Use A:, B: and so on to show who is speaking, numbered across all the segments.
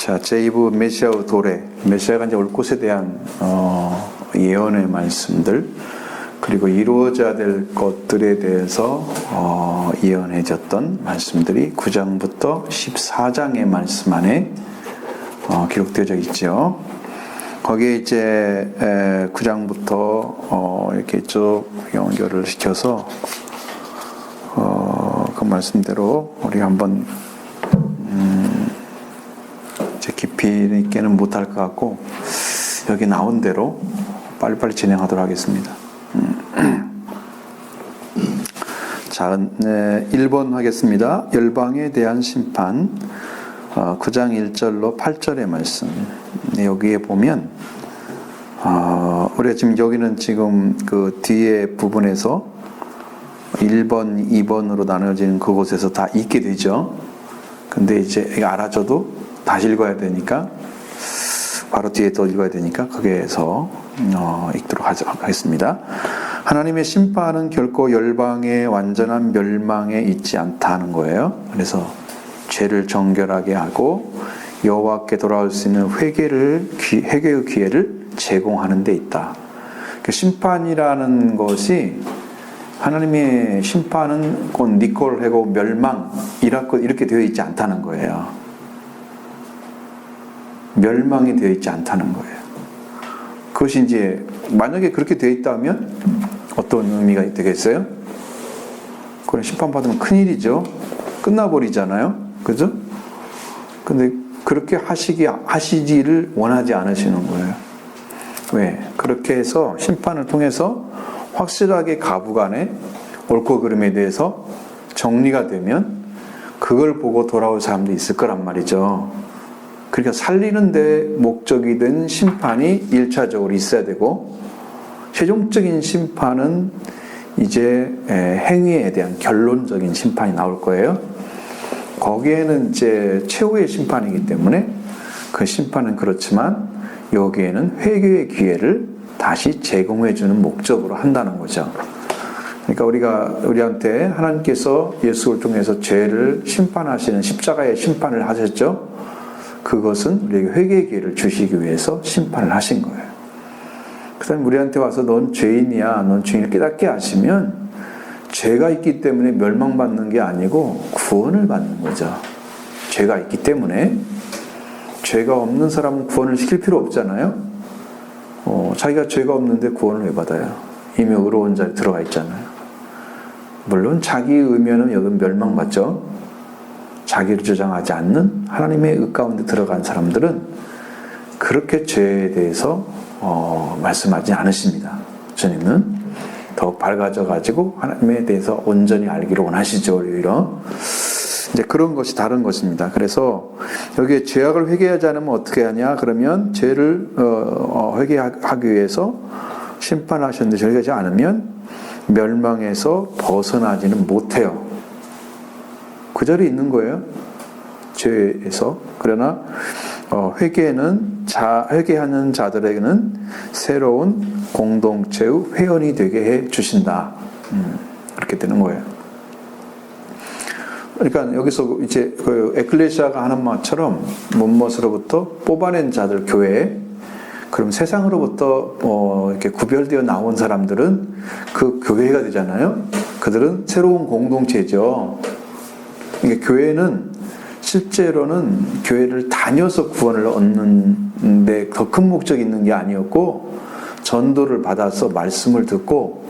A: 자, 제2부 메시아의 도래, 메시아가 이제 올 곳에 대한 예언의 말씀들, 그리고 이루어져야 될 것들에 대해서 예언해졌던 말씀들이 9장부터 14장의 말씀 안에 기록되어져 있죠. 거기에 이제 9장부터 이렇게 쭉 연결을 시켜서 그 말씀대로 우리 한번 이제 깊이 있게는 못할 것 같고 여기 나온 대로 빨리빨리 진행하도록 하겠습니다. 자, 1번 하겠습니다. 열방에 대한 심판, 9장 1절로 8절의 말씀. 여기에 보면 우리가 지금 여기는 지금 그 뒤에 부분에서 1번, 2번으로 나눠지는 그곳에서 다 읽게 되죠. 근데 이제 알아줘도 다시 읽어야 되니까 바로 뒤에 또 읽어야 되니까 거기에서 읽도록 하겠습니다. 하나님의 심판은 결코 열방의 완전한 멸망에 있지 않다는 거예요. 그래서 죄를 정결하게 하고 여호와께 돌아올 수 있는 회개의 기회를 제공하는 데 있다. 그 심판이라는 것이 하나님의 심판은 곧 니콜하고 멸망 이렇게 되어 있지 않다는 거예요. 멸망이 되어 있지 않다는 거예요. 그것이 이제 만약에 그렇게 되어 있다면 어떤 의미가 되겠어요? 그건 심판받으면 큰일이죠. 끝나버리잖아요. 그죠? 근데 그렇게 하시지를 원하지 않으시는 거예요. 왜? 그렇게 해서 심판을 통해서 확실하게 가부간의 옳고 그름에 대해서 정리가 되면 그걸 보고 돌아올 사람도 있을 거란 말이죠. 그러니까 살리는 데 목적이 된 심판이 1차적으로 있어야 되고, 최종적인 심판은 이제 행위에 대한 결론적인 심판이 나올 거예요. 거기에는 이제 최후의 심판이기 때문에 그 심판은 그렇지만 여기에는 회개의 기회를 다시 제공해 주는 목적으로 한다는 거죠. 그러니까 우리한테 하나님께서 예수를 통해서 죄를 심판하시는 십자가의 심판을 하셨죠. 그것은 우리에게 회개의 기회를 주시기 위해서 심판을 하신 거예요. 그 다음에 우리한테 와서 넌 죄인이야, 넌 죄인을 깨닫게 하시면 죄가 있기 때문에 멸망받는 게 아니고 구원을 받는 거죠. 죄가 있기 때문에. 죄가 없는 사람은 구원을 시킬 필요 없잖아요. 자기가 죄가 없는데 구원을 왜 받아요? 이미 의로운 자리에 들어가 있잖아요. 물론 자기 의면은 여기 멸망받죠. 자기를 주장하지 않는 하나님의 의 가운데 들어간 사람들은 그렇게 죄에 대해서 말씀하지 않으십니다. 주님은 더욱 밝아져 가지고 하나님에 대해서 온전히 알기를 원하시죠. 오히려 이제 그런 것이 다른 것입니다. 그래서 여기에 죄악을 회개하지 않으면 어떻게 하냐? 그러면 죄를 회개하기 위해서 심판하셨는데 회개하지 않으면 멸망에서 벗어나지는 못해요. 그 자리에 있는 거예요. 죄에서. 그러나 회개하는 자들에게는 새로운 공동체의 회원이 되게 해 주신다. 그렇게 되는 거예요. 그러니까 여기서 이제 그 에클레시아가 하는 말처럼 못못으로부터 뽑아낸 자들 교회, 그럼 세상으로부터 이렇게 구별되어 나온 사람들은 그 교회가 되잖아요. 그들은 새로운 공동체죠. 그러니까 교회는 실제로는 교회를 다녀서 구원을 얻는데 더 큰 목적이 있는 게 아니었고, 전도를 받아서 말씀을 듣고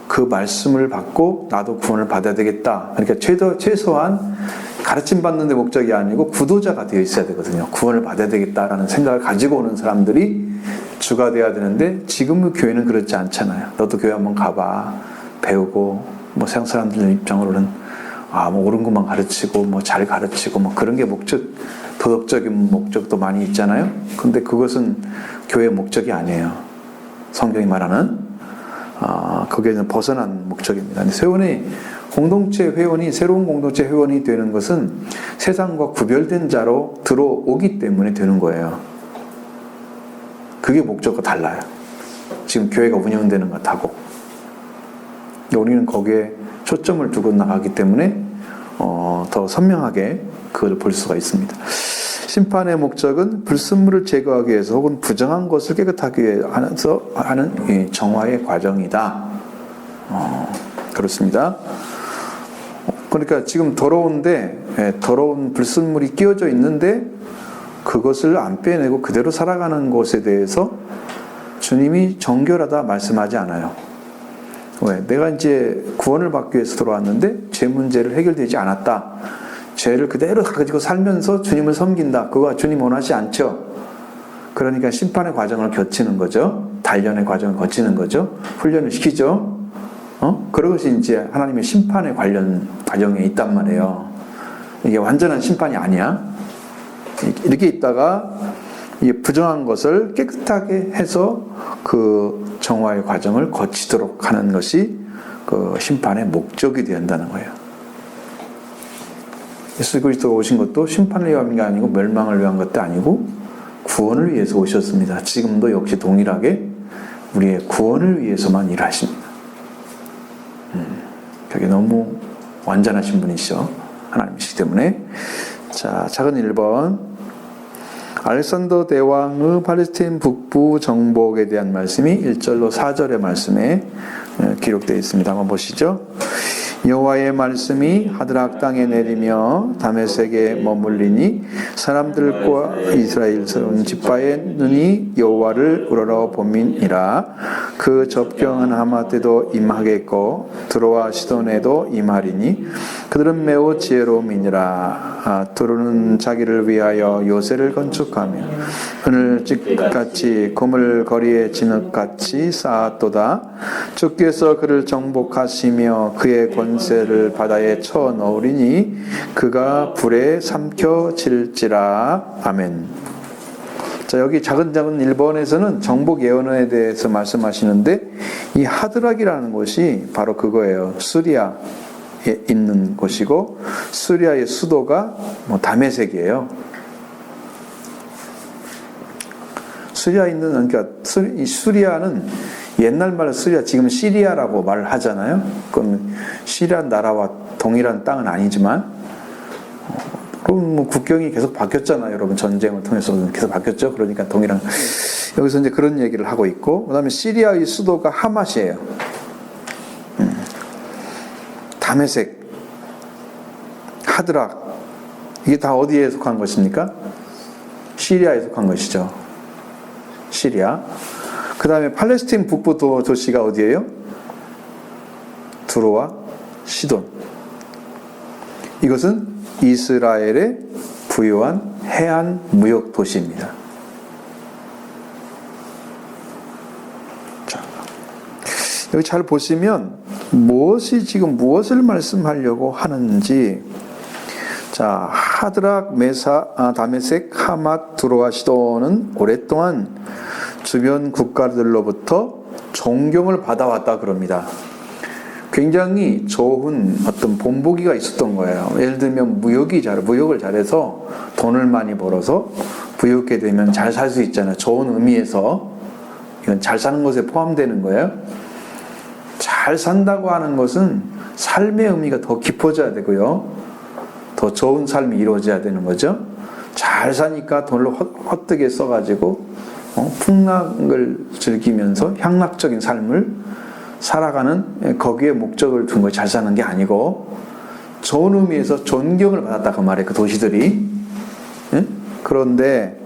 A: 그 말씀을 받고 나도 구원을 받아야 되겠다. 그러니까 최소한 가르침 받는 데 목적이 아니고 구도자가 되어 있어야 되거든요. 구원을 받아야 되겠다라는 생각을 가지고 오는 사람들이 주가 되어야 되는데, 지금의 교회는 그렇지 않잖아요. 너도 교회 한번 가봐. 배우고, 세상 사람들 입장으로는 옳은 것만 가르치고, 잘 가르치고, 그런 게 도덕적인 목적도 많이 있잖아요. 근데 그것은 교회의 목적이 아니에요. 성경이 말하는 거기에는 벗어난 목적입니다. 새로운 공동체 회원이 되는 것은 세상과 구별된 자로 들어오기 때문에 되는 거예요. 그게 목적과 달라요. 지금 교회가 운영되는 것하고. 우리는 거기에 초점을 두고 나가기 때문에 더 선명하게 그걸 볼 수가 있습니다. 심판의 목적은 불순물을 제거하기 위해서 혹은 부정한 것을 깨끗하게 위해서 하는 이 정화의 과정이다. 그렇습니다. 그러니까 지금 더러운데 더러운 불순물이 끼워져 있는데 그것을 안 빼내고 그대로 살아가는 것에 대해서 주님이 정결하다 말씀하지 않아요. 왜? 내가 이제 구원을 받기 위해서 들어왔는데 죄 문제를 해결되지 않았다. 죄를 그대로 가지고 살면서 주님을 섬긴다. 그거 주님 원하지 않죠. 그러니까 심판의 과정을 거치는 거죠. 단련의 과정을 거치는 거죠. 훈련을 시키죠. 그것이 이제 하나님의 심판의 관련 과정에 있단 말이에요. 이게 완전한 심판이 아니야. 이렇게 있다가 이 부정한 것을 깨끗하게 해서 그 정화의 과정을 거치도록 하는 것이 그 심판의 목적이 된다는 거예요. 예수 그리스도가 오신 것도 심판을 위한 게 아니고 멸망을 위한 것도 아니고 구원을 위해서 오셨습니다. 지금도 역시 동일하게 우리의 구원을 위해서만 일하십니다. 그게 너무 완전하신 분이시죠. 하나님이시기 때문에. 자, 작은 1번. 알렉산더 대왕의 팔레스타인 북부 정복에 대한 말씀이 1절로 4절의 말씀에 기록되어 있습니다. 한번 보시죠. 여호와의 말씀이 하드락 땅에 내리며 다메섹에 머물리니 사람들과 이스라엘 온 지파의 눈이 여호와를 우러러 봄이니라. 그 접경은 하마테도 임하겠고 드로아 시돈에도 임하리니 그들은 매우 지혜로움이니라. 두루는 자기를 위하여 요새를 건축하며 그늘집같이 고물 거리에 진흙같이 쌓았도다. 주께서 그를 정복하시며 그의 권세를 바다에 쳐 넣으리니 그가 불에 삼켜질지라. 아멘. 자, 여기 작은 1번에서는 정복 예언에 대해서 말씀하시는데 이 하드락이라는 곳이 바로 그거예요. 수리아에 있는 곳이고 수리아의 수도가 다메섹이에요. 수리아에 있는, 그러니까 수리아는 옛날 말로 수리아, 지금 시리아라고 말을 하잖아요. 그럼 시리아 나라와 동일한 땅은 아니지만 그럼 국경이 계속 바뀌었잖아요. 여러분 전쟁을 통해서 계속 바뀌었죠. 그러니까 동일한, 여기서 이제 그런 얘기를 하고 있고, 그다음에 시리아의 수도가 하맛이에요. 다메섹, 하드락, 이게 다 어디에 속한 것입니까? 시리아에 속한 것이죠. 시리아. 그 다음에 팔레스타인 북부 도시가 어디예요? 두로와 시돈. 이것은 이스라엘의 부유한 해안 무역 도시입니다. 자, 여기 잘 보시면 지금 무엇을 말씀하려고 하는지. 자, 하드락, 다메섹, 하맛, 두로와 시돈은 오랫동안 주변 국가들로부터 존경을 받아왔다 그럽니다. 굉장히 좋은 어떤 본보기가 있었던 거예요. 예를 들면 무역을 잘해서 돈을 많이 벌어서 부유하게 되면 잘 살 수 있잖아요. 좋은 의미에서 이건 잘 사는 것에 포함되는 거예요. 잘 산다고 하는 것은 삶의 의미가 더 깊어져야 되고요. 더 좋은 삶이 이루어져야 되는 거죠. 잘 사니까 돈을 헛되게 써가지고 풍락을 즐기면서 향락적인 삶을 살아가는, 거기에 목적을 둔 거예요. 잘 사는 게 아니고 좋은 의미에서 존경을 받았다 그 말이에요. 그 도시들이. 그런데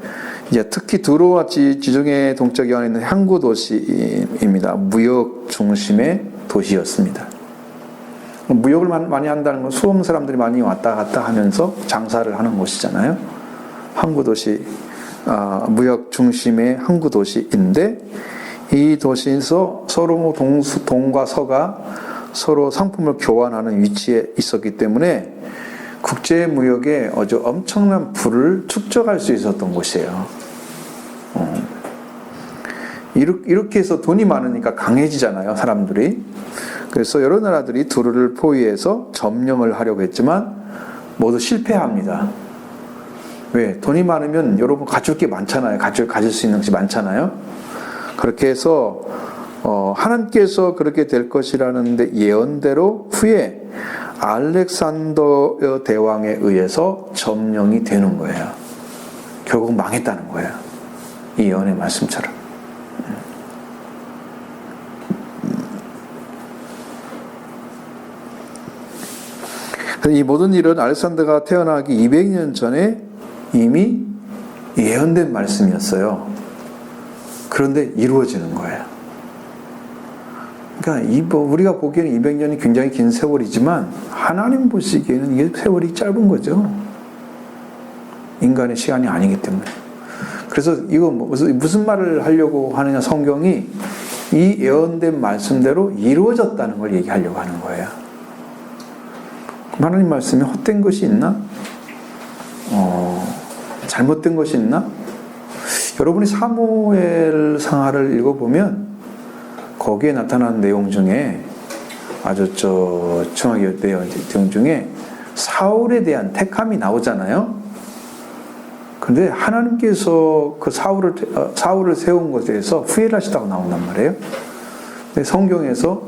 A: 이제 특히 두로와 지중해 동쪽 연안에 있는 항구 도시입니다. 무역 중심의 도시였습니다. 무역을 많이 한다는 건 수험 사람들이 많이 왔다 갔다 하면서 장사를 하는 곳이잖아요. 항구 도시, 무역 중심의 항구 도시인데, 이 도시에서 서로 동과 서가 서로 상품을 교환하는 위치에 있었기 때문에 국제 무역에 아주 엄청난 부를 축적할 수 있었던 곳이에요. 이렇게 해서 돈이 많으니까 강해지잖아요, 사람들이. 그래서 여러 나라들이 두루를 포위해서 점령을 하려고 했지만 모두 실패합니다. 왜? 돈이 많으면 여러분 가질 게 많잖아요. 가질 수 있는 것이 많잖아요. 그렇게 해서 하나님께서 그렇게 될 것이라는데 예언대로 후에 알렉산더 대왕에 의해서 점령이 되는 거예요. 결국 망했다는 거예요. 이 예언의 말씀처럼. 이 모든 일은 알렉산더가 태어나기 200년 전에 이미 예언된 말씀이었어요. 그런데 이루어지는 거예요. 그러니까 우리가 보기에는 200년이 굉장히 긴 세월이지만 하나님 보시기에는 이게 세월이 짧은 거죠. 인간의 시간이 아니기 때문에. 그래서 이거 무슨 말을 하려고 하느냐, 성경이 이 예언된 말씀대로 이루어졌다는 걸 얘기하려고 하는 거예요. 하나님 말씀이 헛된 것이 있나? 잘못된 것이 있나? 여러분이 사무엘 상하를 읽어보면 거기에 나타난 내용 중에 아주 중요한 내용 중에 사울에 대한 택함이 나오잖아요. 그런데 하나님께서 그 사울을 세운 것에 대해서 후회를 하시다고 나온단 말이에요. 근데 성경에서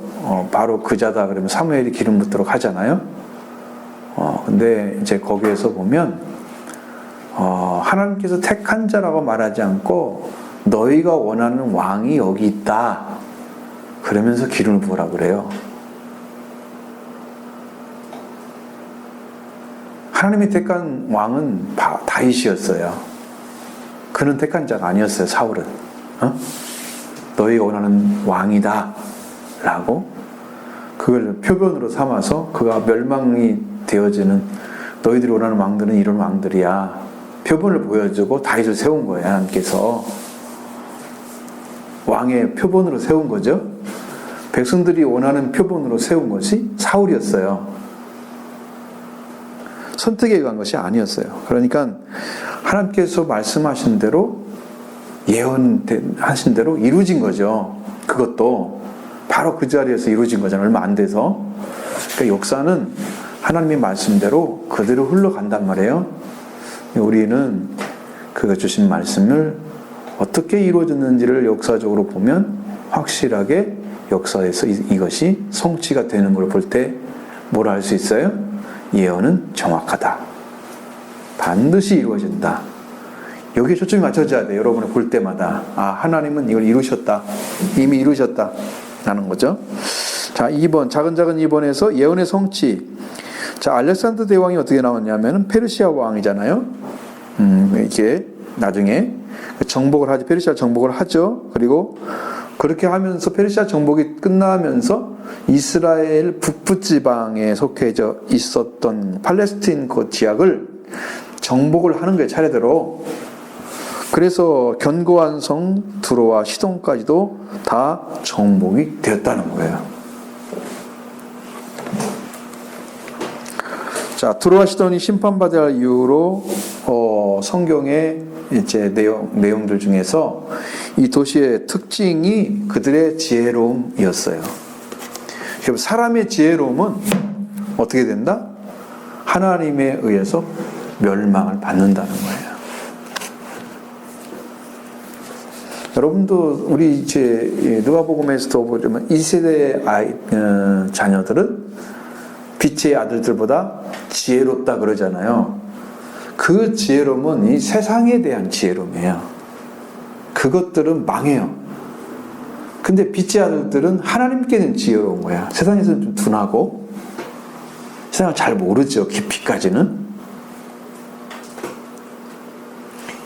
A: 바로 그자다 그러면 사무엘이 기름 붓도록 하잖아요. 근데 이제 거기에서 보면 하나님께서 택한 자라고 말하지 않고 너희가 원하는 왕이 여기 있다 그러면서 기름을 부으라 그래요. 하나님이 택한 왕은 다윗이었어요. 그는 택한 자가 아니었어요. 사울은. 너희가 원하는 왕이다 라고 그걸 표본으로 삼아서 그가 멸망이 되어지는, 너희들이 원하는 왕들은 이런 왕들이야, 표본을 보여주고 다윗을 세운 거예요. 하나님께서 왕의 표본으로 세운 거죠. 백성들이 원하는 표본으로 세운 것이 사울이었어요. 선택에 의한 것이 아니었어요. 그러니까 하나님께서 말씀하신 대로, 예언하신 대로 이루어진 거죠. 그것도 바로 그 자리에서 이루어진 거잖아요. 얼마 안 돼서. 그러니까 역사는 하나님의 말씀대로 그대로 흘러간단 말이에요. 우리는 그가 주신 말씀을 어떻게 이루어졌는지를 역사적으로 보면 확실하게 역사에서 이것이 성취가 되는 걸 볼 때 뭐라 할 수 있어요? 예언은 정확하다. 반드시 이루어진다. 여기에 초점이 맞춰져야 돼요. 여러분을 볼 때마다. 하나님은 이걸 이루셨다. 이미 이루셨다. 라는 거죠. 자, 2번. 작은 2번에서 예언의 성취. 자, 알렉산더 대왕이 어떻게 나왔냐면 페르시아 왕이잖아요. 이게 나중에 페르시아 정복을 하죠. 그리고 그렇게 하면서 페르시아 정복이 끝나면서 이스라엘 북부 지방에 속해져 있었던 팔레스틴 그 지역을 정복을 하는 거예요. 차례대로. 그래서 견고한 성 두로와 시돈까지도 다 정복이 되었다는 거예요. 자, 두로와 시돈이 심판받아야 할 이유로 성경의 이제 내용들 중에서 이 도시의 특징이 그들의 지혜로움이었어요. 사람의 지혜로움은 어떻게 된다? 하나님에 의해서 멸망을 받는다는 거예요. 여러분도 우리 이제 누가복음에서도 보자면 이 세대의 자녀들은 빛의 아들들보다 지혜롭다 그러잖아요. 그 지혜로움은 이 세상에 대한 지혜로움이에요. 그것들은 망해요. 근데 빛의 아들들은 하나님께 대한 지혜로운 거야. 세상에서는 좀 둔하고 세상을 잘 모르죠. 깊이까지는.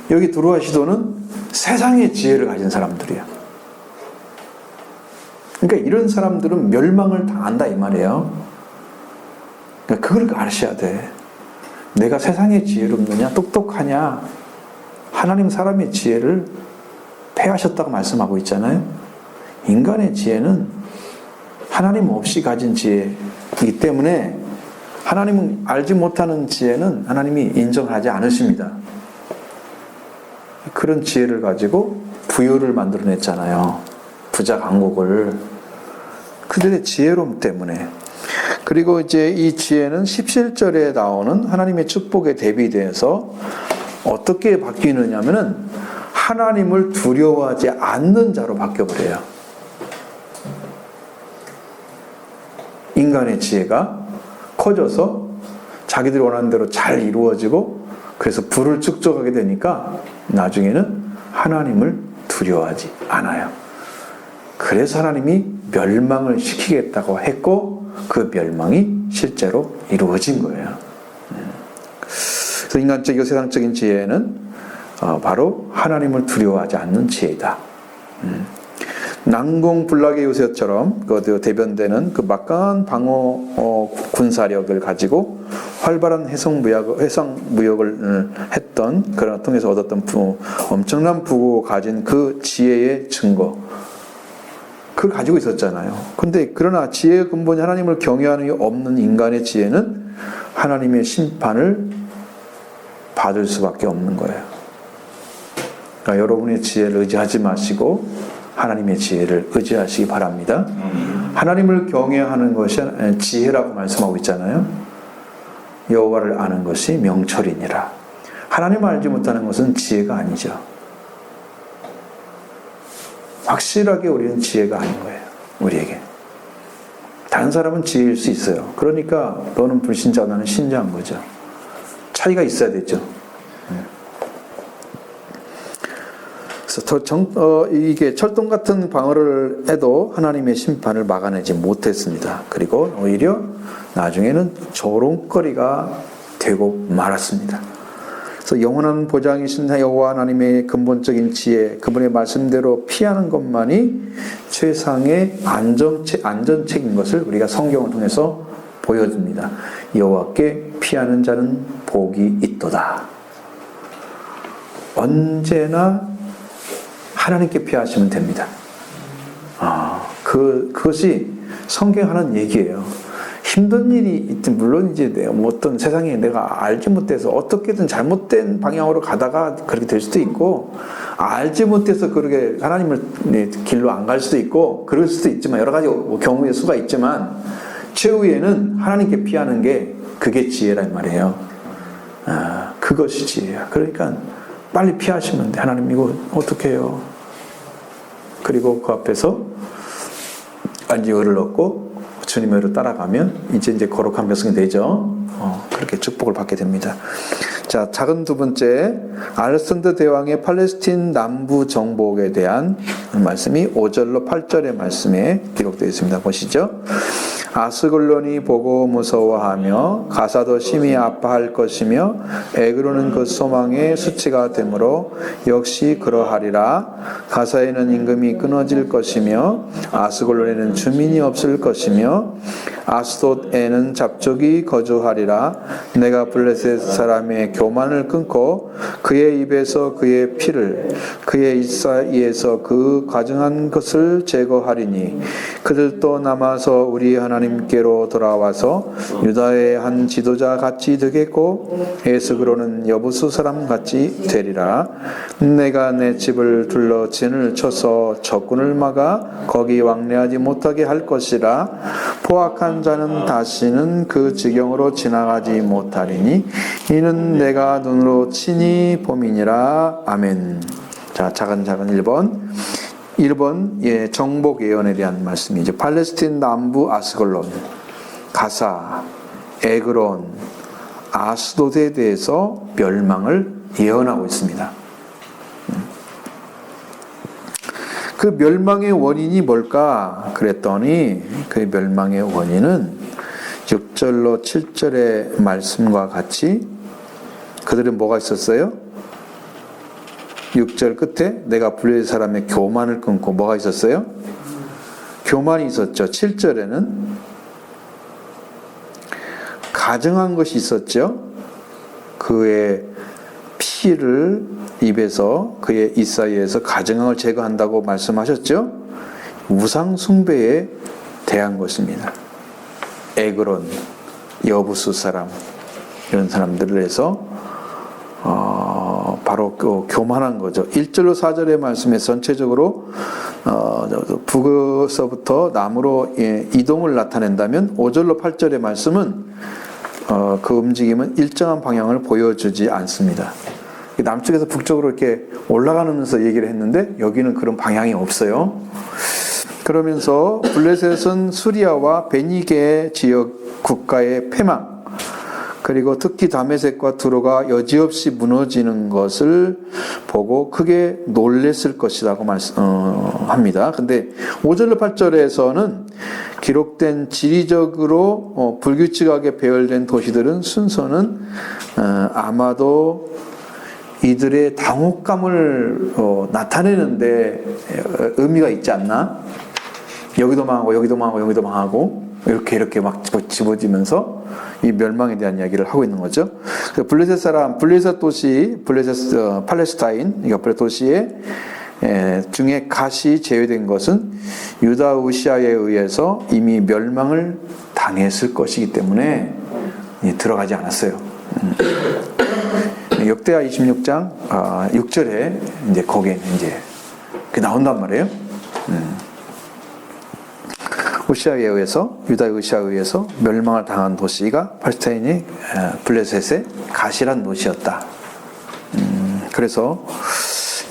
A: 여기 두로와 시돈은 세상의 지혜를 가진 사람들이에요. 그러니까 이런 사람들은 멸망을 당한다 이 말이에요. 그러니까 그걸 아셔야 돼. 내가 세상의 지혜롭느냐, 똑똑하냐, 하나님 사람의 지혜를 패하셨다고 말씀하고 있잖아요. 인간의 지혜는 하나님 없이 가진 지혜이기 때문에 하나님은 알지 못하는 지혜는 하나님이 인정하지 않으십니다. 그런 지혜를 가지고 부유를 만들어냈잖아요. 부자 강국을. 그들의 지혜로움 때문에. 그리고 이제 이 지혜는 17절에 나오는 하나님의 축복에 대비돼서 어떻게 바뀌느냐면은 하나님을 두려워하지 않는 자로 바뀌어버려요. 인간의 지혜가 커져서 자기들이 원하는 대로 잘 이루어지고 그래서 불을 축적하게 되니까 나중에는 하나님을 두려워하지 않아요. 그래서 하나님이 멸망을 시키겠다고 했고 그 멸망이 실제로 이루어진 거예요. 그래서 인간적이고 세상적인 지혜는 바로 하나님을 두려워하지 않는 지혜이다. 난공불락의 요새처럼 그 대변되는 그 막강한 방어 군사력을 가지고 활발한 해상 무역을 했던 그런 통해서 얻었던 엄청난 부고 가진 그 지혜의 증거, 그걸 가지고 있었잖아요. 근데 그러나 지혜의 근본이 하나님을 경외하는 게 없는 인간의 지혜는 하나님의 심판을 받을 수밖에 없는 거예요. 그러니까 여러분의 지혜를 의지하지 마시고 하나님의 지혜를 의지하시기 바랍니다. 하나님을 경외하는 것이 지혜라고 말씀하고 있잖아요. 여호와를 아는 것이 명철이니라. 하나님을 알지 못하는 것은 지혜가 아니죠. 확실하게 우리는 지혜가 아닌 거예요. 우리에게. 다른 사람은 지혜일 수 있어요. 그러니까 너는 불신자고 나는 신자인 거죠. 차이가 있어야 되죠. 그래서 이게 철동 같은 방어를 해도 하나님의 심판을 막아내지 못했습니다. 그리고 오히려 나중에는 조롱거리가 되고 말았습니다. 그래서 영원한 보장이신 여호와 하나님의 근본적인 지혜, 그분의 말씀대로 피하는 것만이 최상의 안전책인 것을 우리가 성경을 통해서 보여줍니다. 여호와께 피하는 자는 복이 있도다. 언제나 하나님께 피하시면 됩니다. 그것이 성경 하는 얘기예요. 힘든 일이 있든, 물론 이제 어떤 세상에 내가 알지 못해서 어떻게든 잘못된 방향으로 가다가 그렇게 될 수도 있고, 알지 못해서 그렇게 하나님을 길로 안 갈 수도 있고, 그럴 수도 있지만, 여러 가지 경우의 수가 있지만, 최후에는 하나님께 피하는 게 그게 지혜란 말이에요. 그것이 지혜야. 그러니까 빨리 피하시면 돼. 하나님 이거 어떻게 해요? 그리고 그 앞에서 안지어를 얻고 주님의 의로 따라가면 이제 거룩한 백성이 되죠. 그렇게 축복을 받게 됩니다. 자, 작은 두 번째, 알렉산더 대왕의 팔레스틴 남부 정복에 대한 말씀이 5절로 8절의 말씀에 기록되어 있습니다. 보시죠. 아스글론이 보고 무서워하며 가사도 심히 아파할 것이며 에그로는 그 소망의 수치가 되므로 역시 그러하리라. 가사에는 임금이 끊어질 것이며 아스글론에는 주민이 없을 것이며 아스돗에는 잡족이 거주하리라. 내가 블레셋 사람의 교만을 끊고 그의 입에서 그의 피를 그의 이사이에서 그 가증한 것을 제거하리니 그들도 남아서 우리 하나님께로 돌아와서 유다의 한 지도자 같이 되겠고 에스그로는 여부수 사람 같이 되리라. 내가 내 집을 둘러 진을 쳐서 적군을 막아 거기 왕래하지 못하게 할 것이라. 포악한 자는 다시는 그 지경으로 지나가지 못하리니 이는 내가 눈으로 친히 봄이니라. 아멘. 자, 작은 1번 정복 예언에 대한 말씀이죠. 팔레스틴 남부 아스글론, 가사, 에그론, 아스돗에 대해서 멸망을 예언하고 있습니다. 그 멸망의 원인이 뭘까? 그랬더니 그 멸망의 원인은 6절로 7절의 말씀과 같이 그들은 뭐가 있었어요? 6절 끝에 내가 블레셋 사람의 교만을 끊고 뭐가 있었어요? 교만이 있었죠. 7절에는 가증한 것이 있었죠. 그의 피를 입에서 그의 이사이에서 가증한 걸 제거한다고 말씀하셨죠. 우상 숭배에 대한 것입니다. 에그론, 여부수 사람 이런 사람들을 해서 바로 그 교만한 거죠. 1절로 4절의 말씀에 전체적으로 북에서부터 남으로 이동을 나타낸다면 5절로 8절의 말씀은 그 움직임은 일정한 방향을 보여주지 않습니다. 남쪽에서 북쪽으로 이렇게 올라가면서 얘기를 했는데 여기는 그런 방향이 없어요. 그러면서 블레셋은 수리아와 베니게 지역 국가의 패망, 그리고 특히 다메섹과 두로가 여지없이 무너지는 것을 보고 크게 놀랬을 것이라고 합니다. 근데 5절로 8절에서는 기록된 지리적으로 불규칙하게 배열된 도시들은 순서는 아마도 이들의 당혹감을 나타내는데 의미가 있지 않나? 여기도 망하고 여기도 망하고 여기도 망하고 이렇게 막 집어지면서 이 멸망에 대한 이야기를 하고 있는 거죠. 블레셋 사람, 블레셋 도시, 팔레스타인, 그러니까 도시에 중에 갓이 제외된 것은 유다 우시아에 의해서 이미 멸망을 당했을 것이기 때문에 들어가지 않았어요. 역대하 26장 6절에 이제 거기에 이제 나온단 말이에요. 우시아에 의해서, 유다 우시아에 의해서 멸망을 당한 도시가 팔레스타인이 블레셋의 갓이란 도시였다. 그래서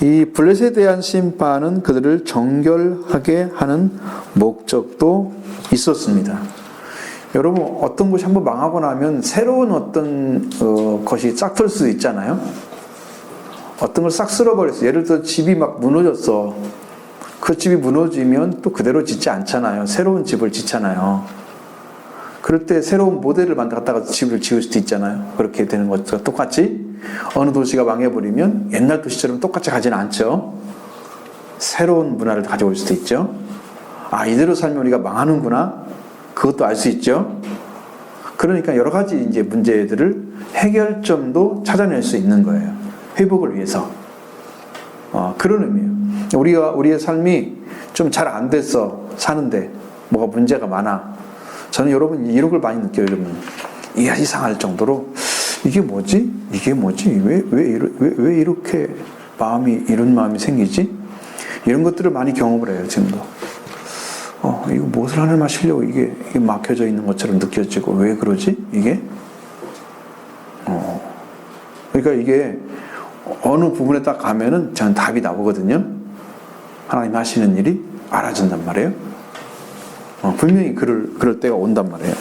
A: 이 블레셋에 대한 심판은 그들을 정결하게 하는 목적도 있었습니다. 여러분, 어떤 곳이 한번 망하고 나면 새로운 어떤 것이 싹 틀 수도 있잖아요. 어떤 걸 싹 쓸어버렸어. 예를 들어 집이 막 무너졌어. 그 집이 무너지면 또 그대로 짓지 않잖아요. 새로운 집을 짓잖아요. 그럴 때 새로운 모델을 갖다가 집을 지을 수도 있잖아요. 그렇게 되는 것과 똑같이 어느 도시가 망해버리면 옛날 도시처럼 똑같이 가지는 않죠. 새로운 문화를 가져올 수도 있죠. 아, 이대로 살면 우리가 망하는구나. 그것도 알 수 있죠. 그러니까 여러 가지 이제 문제들을 해결점도 찾아낼 수 있는 거예요. 회복을 위해서. 그런 의미예요. 우리의 삶이 좀 잘 안 됐어. 사는데 뭐가 문제가 많아. 저는 여러분 이런 걸 많이 느껴요. 여러분. 이해가 이상할 정도로 이게 뭐지? 왜 이렇게 이런 마음이 생기지? 이런 것들을 많이 경험을 해요. 지금도. 이거 무엇을 하늘 마시려고 이게 막혀져 있는 것처럼 느껴지고 왜 그러지? 이게? 그러니까 이게 어느 부분에 딱 가면은 저는 답이 나오거든요. 하나님 하시는 일이 알아진단 말이에요. 분명히 그럴 때가 온단 말이에요.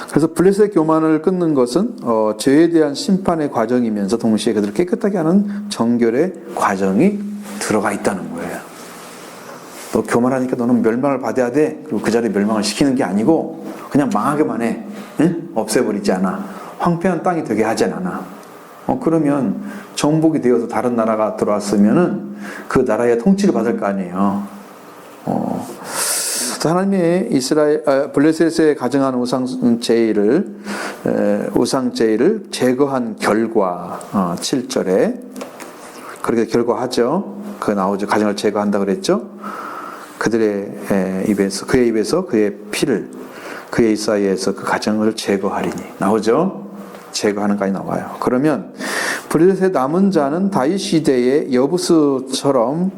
A: 그래서 블레셋 교만을 끊는 것은 죄에 대한 심판의 과정이면서 동시에 그들을 깨끗하게 하는 정결의 과정이 들어가 있다는 거예요. 너 교만하니까 너는 멸망을 받아야 돼. 그리고 그 자리에 멸망을 시키는 게 아니고 그냥 망하게만 해. 응? 없애버리지 않아. 황폐한 땅이 되게 하진 않아. 그러면 정복이 되어서 다른 나라가 들어왔으면은 그 나라의 통치를 받을 거 아니에요. 하나님의 블레셋에 가정한 우상제의를 제거한 결과 7절에 그렇게 결과하죠. 나오죠. 가정을 제거한다 그랬죠. 그들의 입에서 그의 피를 그의 사이에서 그 가정을 제거하리니 나오죠. 제거하는까지 나와요. 그러면 블레셋의 남은 자는 다윗 시대의 여부스처럼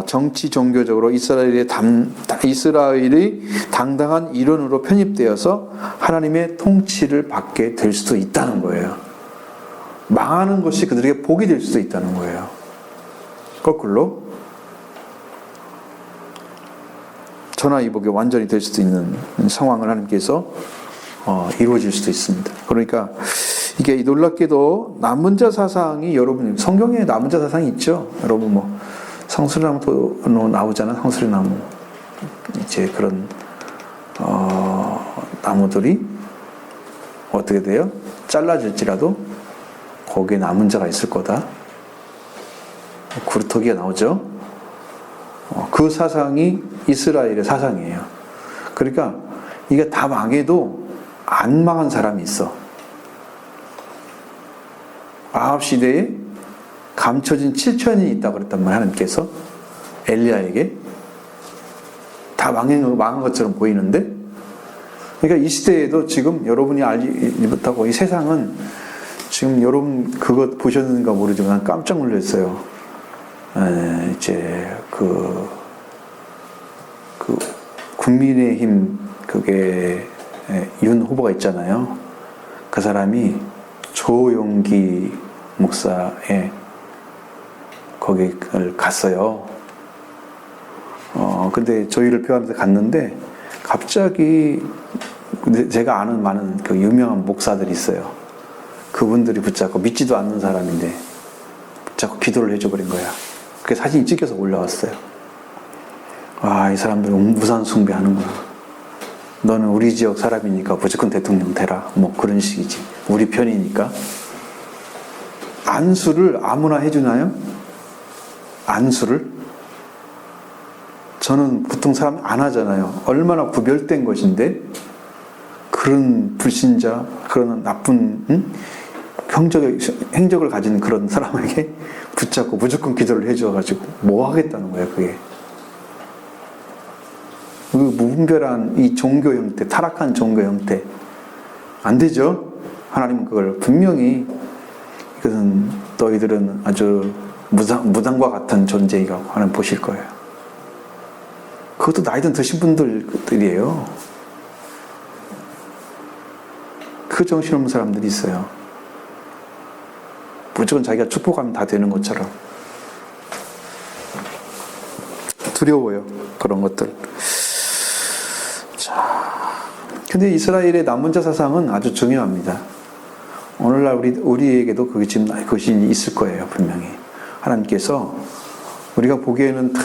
A: 정치 종교적으로 이스라엘의 당당한 일원으로 편입되어서 하나님의 통치를 받게 될 수도 있다는 거예요. 망하는 것이 그들에게 복이 될 수도 있다는 거예요. 거꾸로 전화위복이 완전히 될 수도 있는 상황을 하나님께서 이루어질 수도 있습니다. 그러니까 이게 놀랍게도 남은 자 사상이 여러분 성경에 남은 자 사상이 있죠. 여러분 뭐 상수리나무도 나오잖아. 상수리나무 이제 그런 나무들이 어떻게 돼요? 잘라질지라도 거기에 남은 자가 있을 거다. 구루터기가 나오죠. 그 사상이 이스라엘의 사상이에요. 그러니까 이게 다 망해도 안 망한 사람이 있어. 아합 시대에 감춰진 7천이 있다고 그랬단 말이에요. 하나님께서 엘리야에게 다 망한 것처럼 보이는데, 그러니까 이 시대에도 지금 여러분이 알지 못하고 이 세상은 지금 여러분 그거 보셨는가 모르지만 깜짝 놀랐어요. 이제 그 국민의힘 그게 윤 후보가 있잖아요. 그 사람이 조용기 목사의 거기를 갔어요. 근데 저희를 표하면서 갔는데 갑자기 제가 아는 많은 그 유명한 목사들이 있어요. 그분들이 붙잡고 믿지도 않는 사람인데 붙잡고 기도를 해줘버린 거야. 그게 사진이 찍혀서 올라왔어요. 와, 이 사람들은 무산 숭배하는구나. 너는 우리 지역 사람이니까 무조건 대통령 되라. 뭐 그런 식이지. 우리 편이니까. 안수를 아무나 해주나요? 안수를? 저는 보통 사람 안 하잖아요. 얼마나 구별된 것인데 그런 불신자, 그런 나쁜 행적을 가진 그런 사람에게 붙잡고 무조건 기도를 해줘가지고 뭐 하겠다는 거예요, 그게. 그 무분별한 이 종교 형태, 타락한 종교 형태 안 되죠. 하나님은 그걸 분명히 이것은 너희들은 아주 무당과 같은 존재이라고 하나님 보실 거예요. 그것도 나이 든 드신 분들이에요. 그 정신없는 사람들이 있어요. 무조건 자기가 축복하면 다 되는 것처럼. 두려워요, 그런 것들. 자, 근데 이스라엘의 남은 자 사상은 아주 중요합니다. 오늘날 우리에게도 그것이 있을 거예요, 분명히. 하나님께서 우리가 보기에는 다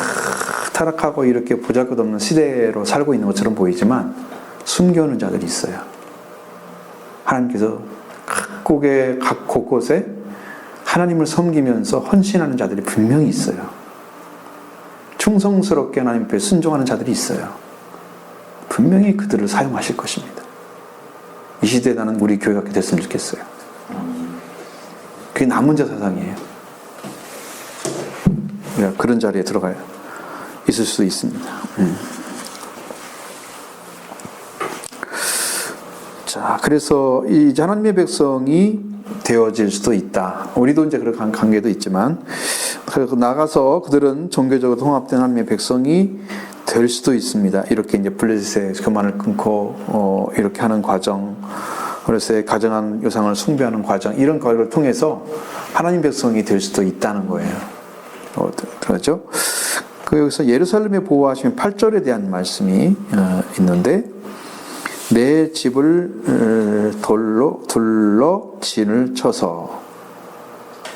A: 타락하고 이렇게 보잘것없는 시대로 살고 있는 것처럼 보이지만 숨겨오는 자들이 있어요. 하나님께서 각 곳곳에 하나님을 섬기면서 헌신하는 자들이 분명히 있어요. 충성스럽게 하나님 앞에 순종하는 자들이 있어요. 분명히 그들을 사용하실 것입니다. 이 시대에 나는 우리 교회가 그렇게 됐으면 좋겠어요. 그게 남은 자 사상이에요. 그런 자리에 들어가야 있을 수도 있습니다. 자, 그래서 이제 하나님의 백성이 되어질 수도 있다. 우리도 이제 그런 관계도 있지만, 그래서 나가서 그들은 종교적으로 통합된 하나님의 백성이 될 수도 있습니다. 이렇게 이제 블레셋의 교만을 끊고 이렇게 하는 과정, 그래서 가정한 요상을 숭배하는 과정, 이런 과정을 통해서 하나님 백성이 될 수도 있다는 거예요. 그렇죠? 여기서 예루살렘에 보호하시면 8절에 대한 말씀이 있는데, 내 집을 돌로 둘러 진을 쳐서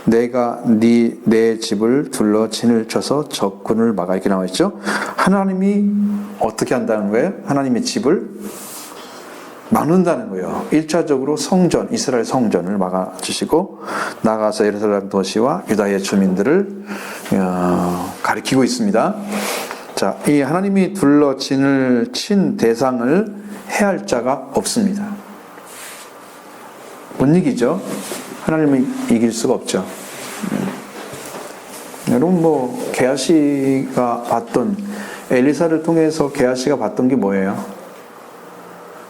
A: 내가 내 집을 둘러 진을 쳐서 적군을 막아, 이렇게 나와 있죠. 하나님이 어떻게 한다는 거예요? 하나님의 집을 막는다는 거예요. 1차적으로 성전, 이스라엘 성전을 막아주시고 나가서 예루살렘 도시와 유다의 주민들을 가리키고 있습니다. 자, 이 하나님이 둘러 진을 친 대상을 해할 자가 없습니다. 못 이기죠. 하나님은 이길 수가 없죠. 여러분, 게하시가 봤던, 엘리사를 통해서 게하시가 봤던 게 뭐예요?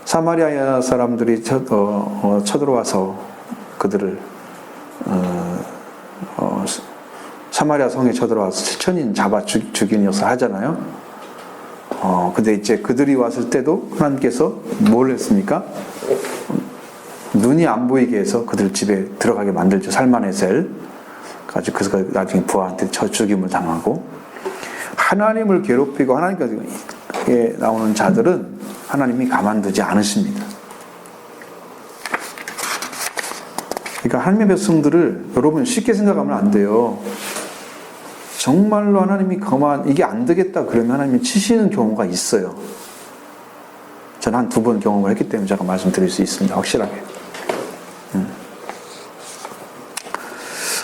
A: 사마리아 사람들이 쳐들어와서 그들을 사마리아 성에 쳐들어와서 7천인 잡아 죽인 역사 하잖아요. 근데 이제 그들이 왔을 때도 하나님께서 뭘 했습니까? 눈이 안 보이게 해서 그들 집에 들어가게 만들죠. 살마네셀. 그래서 나중에 부하한테 쳐 죽임을 당하고, 하나님을 괴롭히고 하나님께 나오는 자들은 하나님이 가만두지 않으십니다. 그러니까 하나님의 백성들을 여러분 쉽게 생각하면 안 돼요. 정말로 하나님이 이게 안 되겠다 그러면 하나님이 치시는 경우가 있어요. 저는 한 2번 경험을 했기 때문에 제가 말씀드릴 수 있습니다. 확실하게.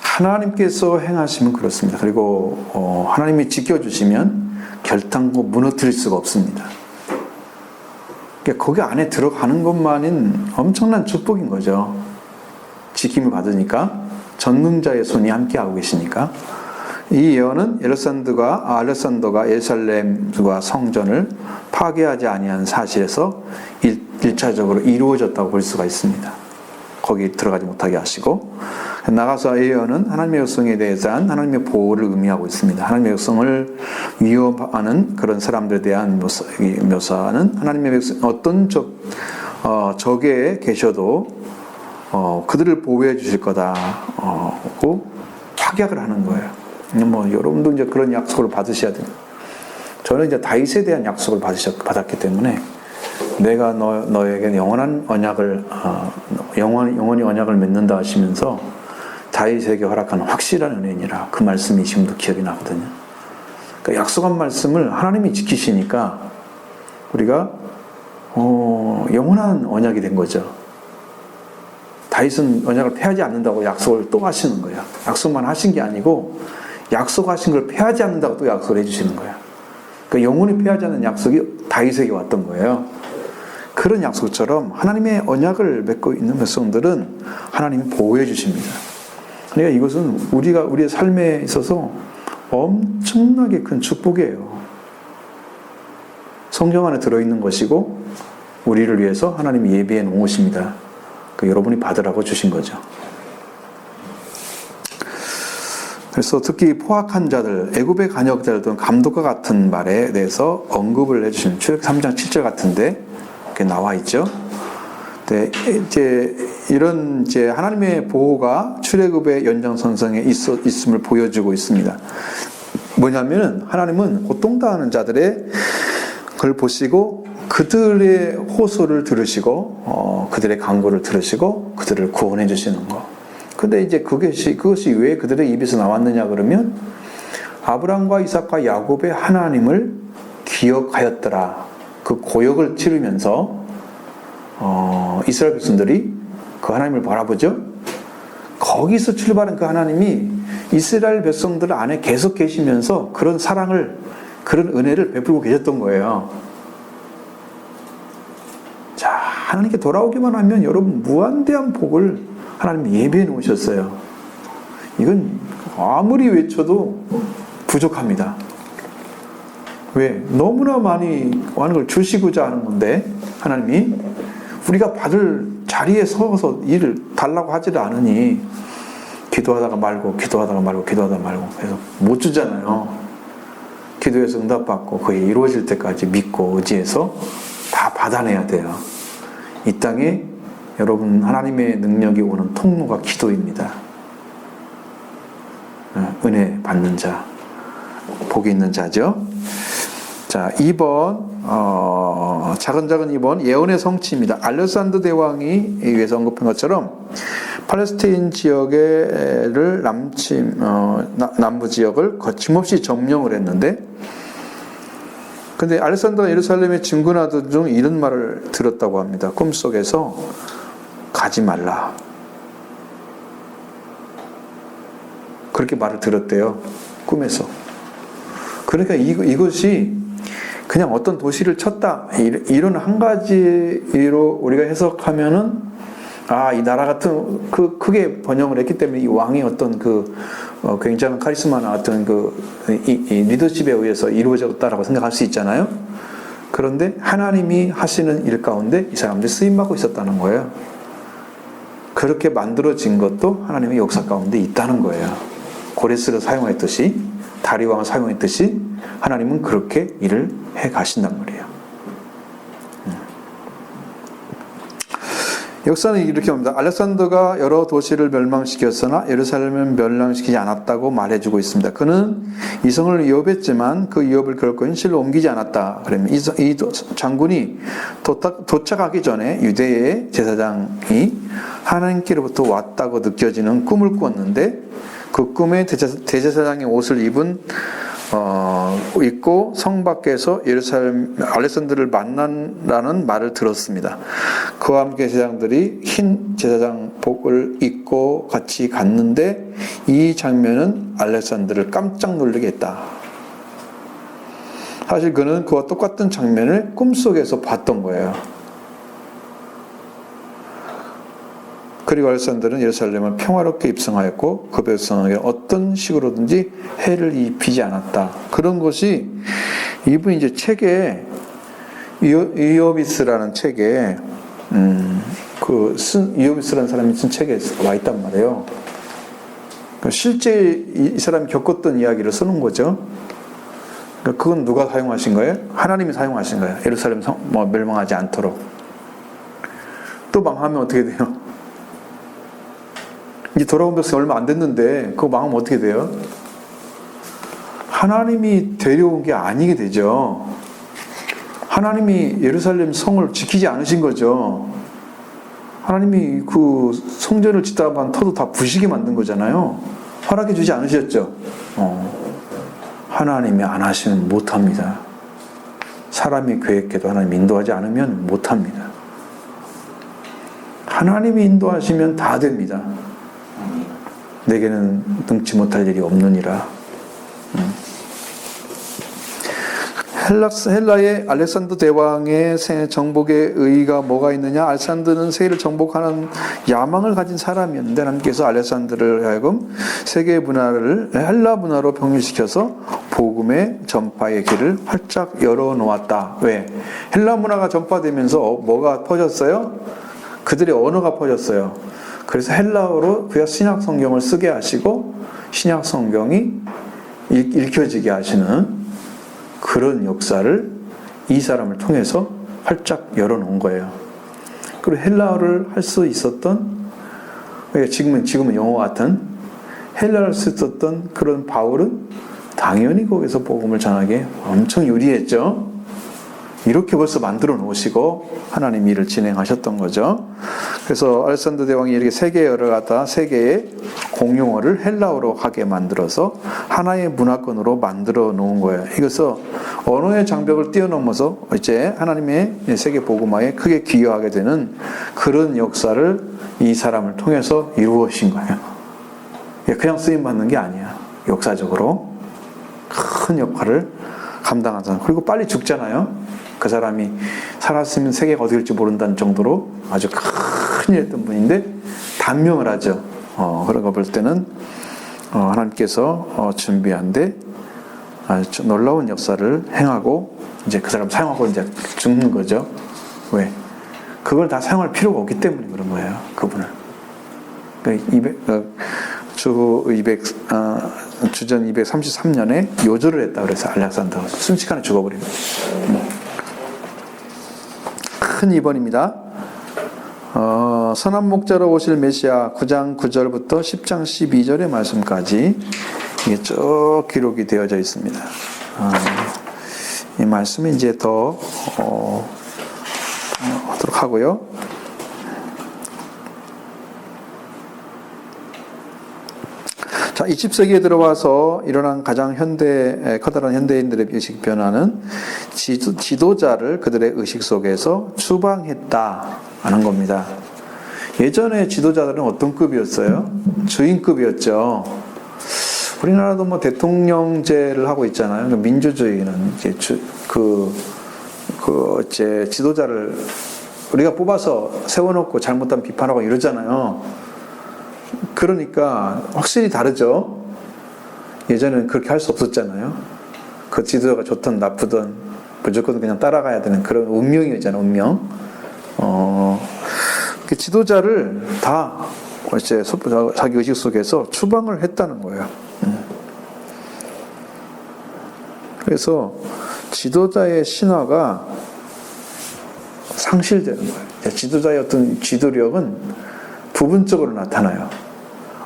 A: 하나님께서 행하시면 그렇습니다. 그리고 하나님이 지켜주시면 결단코 무너뜨릴 수가 없습니다. 그러니까 거기 안에 들어가는 것만은 엄청난 축복인 거죠. 지킴을 받으니까, 전능자의 손이 함께하고 계시니까. 이 예언은 알렉산더가 예루살렘과 성전을 파괴하지 아니한 사실에서 1차적으로 이루어졌다고 볼 수가 있습니다. 거기 들어가지 못하게 하시고, 나가서 예언은 하나님의 백성에 대해서한 하나님의 보호를 의미하고 있습니다. 하나님의 백성을 위협하는 그런 사람들에 대한 묘사는 하나님의 백성, 어떤 적에 계셔도 그들을 보호해 주실 거다고 확약을 하는 거예요. 여러분도 이제 그런 약속을 받으셔야 돼요. 저는 이제 다윗에 대한 약속을 받았기 때문에 내가 너에게 영원한 언약을 영원히 언약을 맺는다 하시면서 다윗에게 허락하는 확실한 은혜니라. 그 말씀이 지금도 기억이 나거든요. 그러니까 약속한 말씀을 하나님이 지키시니까 우리가 영원한 언약이 된 거죠. 다윗은 언약을 폐하지 않는다고 약속을 또 하시는 거예요. 약속만 하신 게 아니고 약속하신 걸 폐하지 않는다고 또 약속을 해주시는 거예요. 그러니까 영원히 폐하지 않는 약속이 다윗에게 왔던 거예요. 그런 약속처럼 하나님의 언약을 맺고 있는 백성들은 하나님이 보호해 주십니다. 그러니까 이것은 우리의 삶에 있어서 엄청나게 큰 축복이에요. 성경 안에 들어있는 것이고 우리를 위해서 하나님이 예비해 놓은 것입니다. 여러분이 받으라고 주신 거죠. 그래서 특히 포악한 자들, 애굽의 간역자들 등 감독과 같은 말에 대해서 언급을 해주신 출애굽 3장 7절 같은데 이렇게 나와 있죠. 네, 이런 하나님의 보호가 출애굽의 연장선상에 있음을 보여주고 있습니다. 뭐냐면은 하나님은 고통당하는 자들의 걸 보시고 그들의 호소를 들으시고 그들의 간구를 들으시고 그들을 구원해 주시는 거. 근데 이제 그것이 왜 그들의 입에서 나왔느냐 그러면 아브라함과 이삭과 야곱의 하나님을 기억하였더라. 그 고역을 치르면서 이스라엘 백성들이 그 하나님을 바라보죠. 거기서 출발한 그 하나님이 이스라엘 백성들 안에 계속 계시면서 그런 사랑을, 그런 은혜를 베풀고 계셨던 거예요. 자, 하나님께 돌아오기만 하면 여러분 무한대한 복을 하나님이 예비해 놓으셨어요. 이건 아무리 외쳐도 부족합니다. 왜? 너무나 많이 많은 걸 주시고자 하는 건데 하나님이 우리가 받을 자리에 서서 일을 달라고 하지를 않으니 기도하다가 말고 그래서 못 주잖아요. 기도해서 응답받고 그게 이루어질 때까지 믿고 의지해서 다 받아내야 돼요. 이 땅에 여러분 하나님의 능력이 오는 통로가 기도입니다. 은혜 받는 자, 복이 있는 자죠. 자, 2번 작은 2번 예언의 성취입니다. 알렉산더 대왕이 위에서 언급한 것처럼 팔레스타인 지역을 남부 지역을 거침없이 점령을 했는데, 근데 알렉산더가 예루살렘에 진군하던 중 이런 말을 들었다고 합니다. 꿈속에서 가지 말라. 그렇게 말을 들었대요. 꿈에서. 그러니까 이것이 그냥 어떤 도시를 쳤다 이런 한 가지로 우리가 해석하면은 이 나라 같은 크게 번영을 했기 때문에 이 왕이 어떤 굉장한 카리스마나 어떤 이 리더십에 의해서 이루어졌다라고 생각할 수 있잖아요. 그런데 하나님이 하시는 일 가운데 이 사람들이 쓰임 받고 있었다는 거예요. 그렇게 만들어진 것도 하나님의 역사 가운데 있다는 거예요. 고레스를 사용했듯이, 다리왕을 사용했듯이 하나님은 그렇게 일을 해 가신단 말이에요. 역사는 이렇게 봅니다. 알렉산더가 여러 도시를 멸망시켰으나 예루살렘은 멸망시키지 않았다고 말해주고 있습니다. 그는 이성을 위협했지만 그 위협을 결코 현실로 옮기지 않았다. 그러면 이 장군이 도착하기 전에 유대의 제사장이 하나님께로부터 왔다고 느껴지는 꿈을 꾸었는데, 그 꿈에 대제사장의 옷을 입고 성 밖에서 알렉산더를 만난다는 말을 들었습니다. 그와 함께 제사장들이 흰 제사장복을 입고 같이 갔는데 이 장면은 알렉산더를 깜짝 놀라게 했다. 사실 그는 그와 똑같은 장면을 꿈속에서 봤던 거예요. 그리고 알렉산더는 예루살렘을 평화롭게 입성하였고 그 백성에게 어떤 식으로든지 해를 입히지 않았다. 그런 것이 이분이 이제 책에 이오비스라는 책에 이오비스라는 사람이 쓴 책에 와 있단 말이에요. 실제 이 사람이 겪었던 이야기를 쓰는 거죠. 그건 누가 사용하신 거예요? 하나님이 사용하신 거예요. 예루살렘 멸망하지 않도록. 또 망하면 어떻게 돼요? 이제 돌아온 백성이 얼마 안 됐는데 그거 망하면 어떻게 돼요? 하나님이 데려온 게 아니게 되죠. 하나님이 예루살렘 성을 지키지 않으신 거죠. 하나님이 그 성전을 짓다만 터도 다 부시게 만든 거잖아요. 허락해 주지 않으셨죠. 하나님이 안 하시면 못합니다. 사람이 계획해도 하나님 인도하지 않으면 못합니다. 하나님이 인도하시면 다 됩니다. 내게는 능치 못할 일이 없느니라. 헬라의 알렉산더 대왕의 정복의 의의가 뭐가 있느냐? 알렉산더는 세계를 정복하는 야망을 가진 사람이었는데 하나님께서 알렉산더를 하여금 세계 문화를 헬라 문화로 병립시켜서 복음의 전파의 길을 활짝 열어놓았다. 왜? 헬라 문화가 전파되면서 뭐가 퍼졌어요? 그들의 언어가 퍼졌어요. 그래서 헬라어로 그야 신약 성경을 쓰게 하시고 신약 성경이 읽혀지게 하시는 그런 역사를 이 사람을 통해서 활짝 열어놓은 거예요. 그리고 헬라어를 할 수 있었던, 지금은 영어 같은 헬라어를 썼던 그런 바울은 당연히 거기서 복음을 전하기에 엄청 유리했죠. 이렇게 벌써 만들어 놓으시고 하나님 일을 진행하셨던 거죠. 그래서 알렉산더 대왕이 이렇게 세계어를 갖다 세계의 공용어를 헬라어로 하게 만들어서 하나의 문화권으로 만들어 놓은 거예요. 이것은 언어의 장벽을 뛰어넘어서 이제 하나님의 세계 복음화에 크게 기여하게 되는 그런 역사를 이 사람을 통해서 이루어진 거예요. 그냥 쓰임 받는 게 아니야. 역사적으로 큰 역할을 감당한 사람. 그리고 빨리 죽잖아요. 그 사람이 살았으면 세계가 어디 갈지 모른다는 정도로 아주 큰 일 했던 분인데 단명을 하죠. 그런 거 볼 때는 하나님께서 준비한데 아주 놀라운 역사를 행하고 이제 그 사람 사용하고 이제 죽는 거죠. 왜? 그걸 다 사용할 필요가 없기 때문에 그런 거예요. 그분을. 주전 233년에 요절을 했다 그래서 알렉산더가 순식간에 죽어버린 거예요. 큰 입원입니다. 선한 목자로 오실 메시아 9장 9절부터 10장 12절의 말씀까지 이게 쭉 기록이 되어져 있습니다. 이 말씀이 이제 더 하도록 하고요. 자, 20세기에 들어와서 일어난 가장 커다란 현대인들의 의식 변화는 지도자를 그들의 의식 속에서 추방했다는 겁니다. 예전에 지도자들은 어떤 급이었어요? 주인급이었죠. 우리나라도 뭐 대통령제를 하고 있잖아요. 민주주의는 이제 이제 지도자를 우리가 뽑아서 세워놓고 잘못하면 비판하고 이러잖아요. 그러니까 확실히 다르죠. 예전에는 그렇게 할 수 없었잖아요. 그 지도자가 좋든 나쁘든 무조건 그냥 따라가야 되는 그런 운명이었잖아요. 운명. 그 지도자를 다 이제 자기 의식 속에서 추방을 했다는 거예요. 그래서 지도자의 신화가 상실되는 거예요. 지도자의 어떤 지도력은 부분적으로 나타나요.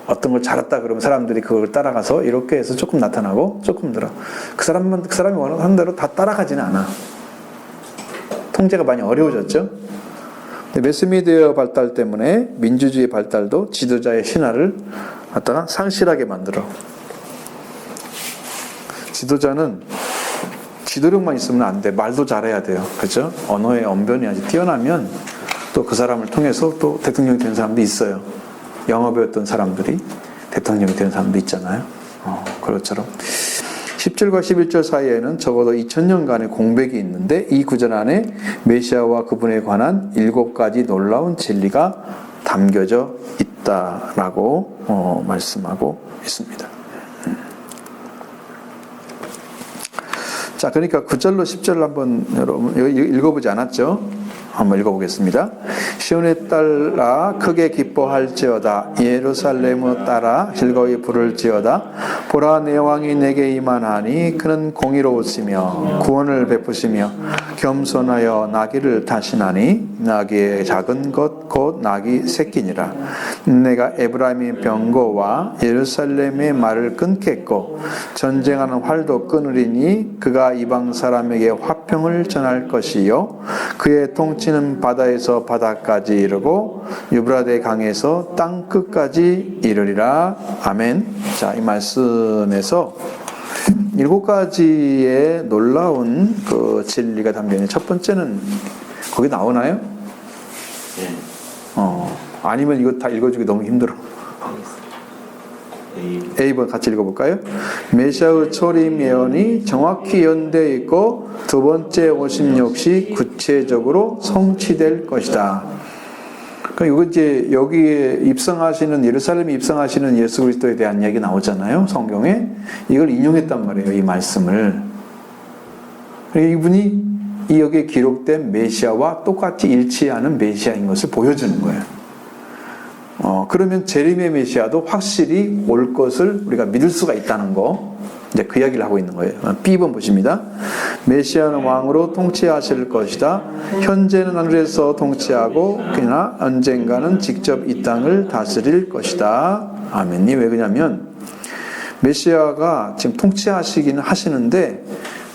A: 어떤 걸 잘했다 그러면 사람들이 그걸 따라가서 이렇게 해서 조금 나타나고 조금 들어. 그 사람이 원하는 대로 다 따라가지는 않아. 통제가 많이 어려워졌죠. 근데 매스미디어 발달 때문에 민주주의 발달도 지도자의 신화를 갖다가 상실하게 만들어. 지도자는 지도력만 있으면 안 돼. 말도 잘해야 돼요. 그렇죠? 언어의 언변이 아주 뛰어나면 또 그 사람을 통해서 또 대통령이 된 사람도 있어요. 영어 배웠던 사람들이 대통령이 된 사람도 있잖아요. 그것처럼 10절과 11절 사이에는 적어도 2000년간의 공백이 있는데 이 구절 안에 메시아와 그분에 관한 7가지 놀라운 진리가 담겨져 있다라고 말씀하고 있습니다. 자, 그러니까 9절로 10절을 한번 여러분 읽어보지 않았죠? 한번 읽어보겠습니다. 시온에 따라 크게 기뻐할지어다. 예루살렘을 따라 즐거이 부를지어다. 보라, 내 왕이 내게 임하나니 그는 공의로우시며 구원을 베푸시며 겸손하여 나귀를 타시나니 나귀의 작은 것 곧 나귀 새끼니라. 내가 에브라임의 병거와 예루살렘의 말을 끊겠고 전쟁하는 활도 끊으리니 그가 이방 사람에게 화평을 전할 것이요 그의 통치는 바다에서 바다까지 이르고 유브라데 강에서 땅 끝까지 이르리라. 아멘. 자, 이 말씀에서 7가지의 놀라운 그 진리가 담겨 있는 첫 번째는 거기 나오나요?
B: 네.
A: 아니면 이거 다 읽어주기 너무 힘들어. A번 같이 읽어볼까요? 메시아의 초림 예언이 정확히 연대해 있고 두 번째 오심 역시 구체적으로 성취될 것이다. 그러니까 이거 이제 여기에 입성하시는 예루살렘에 입성하시는 예수 그리스도에 대한 이야기 나오잖아요. 성경에 이걸 인용했단 말이에요. 이 말씀을. 이분이 이 여기에 기록된 메시아와 똑같이 일치하는 메시아인 것을 보여주는 거예요. 그러면 재림의 메시아도 확실히 올 것을 우리가 믿을 수가 있다는 거, 이제 그 이야기를 하고 있는 거예요. B번 보십니다. 메시아는 왕으로 통치하실 것이다. 현재는 하늘에서 통치하고 그러나 언젠가는 직접 이 땅을 다스릴 것이다. 아멘. 왜 그러냐면 메시아가 지금 통치하시기는 하시는데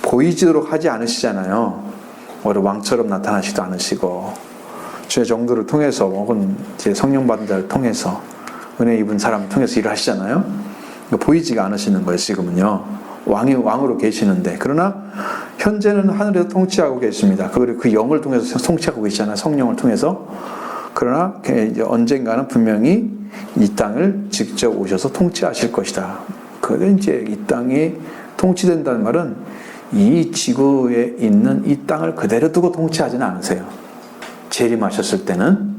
A: 보이지도록 하지 않으시잖아요. 왕처럼 나타나시도 않으시고 주의 정도를 통해서 혹은 제 성령 받은 자를 통해서 은혜 입은 사람을 통해서 일을 하시잖아요. 보이지가 않으시는 거예요. 지금은요. 왕으로 계시는데 그러나 현재는 하늘에서 통치하고 계십니다. 그리고 그 영을 통해서 통치하고 계시잖아요. 성령을 통해서. 그러나 이제 언젠가는 분명히 이 땅을 직접 오셔서 통치하실 것이다. 그게 이제 이 땅이 통치된다는 말은 이 지구에 있는 이 땅을 그대로 두고 통치하지는 않으세요. 재림하셨을 때는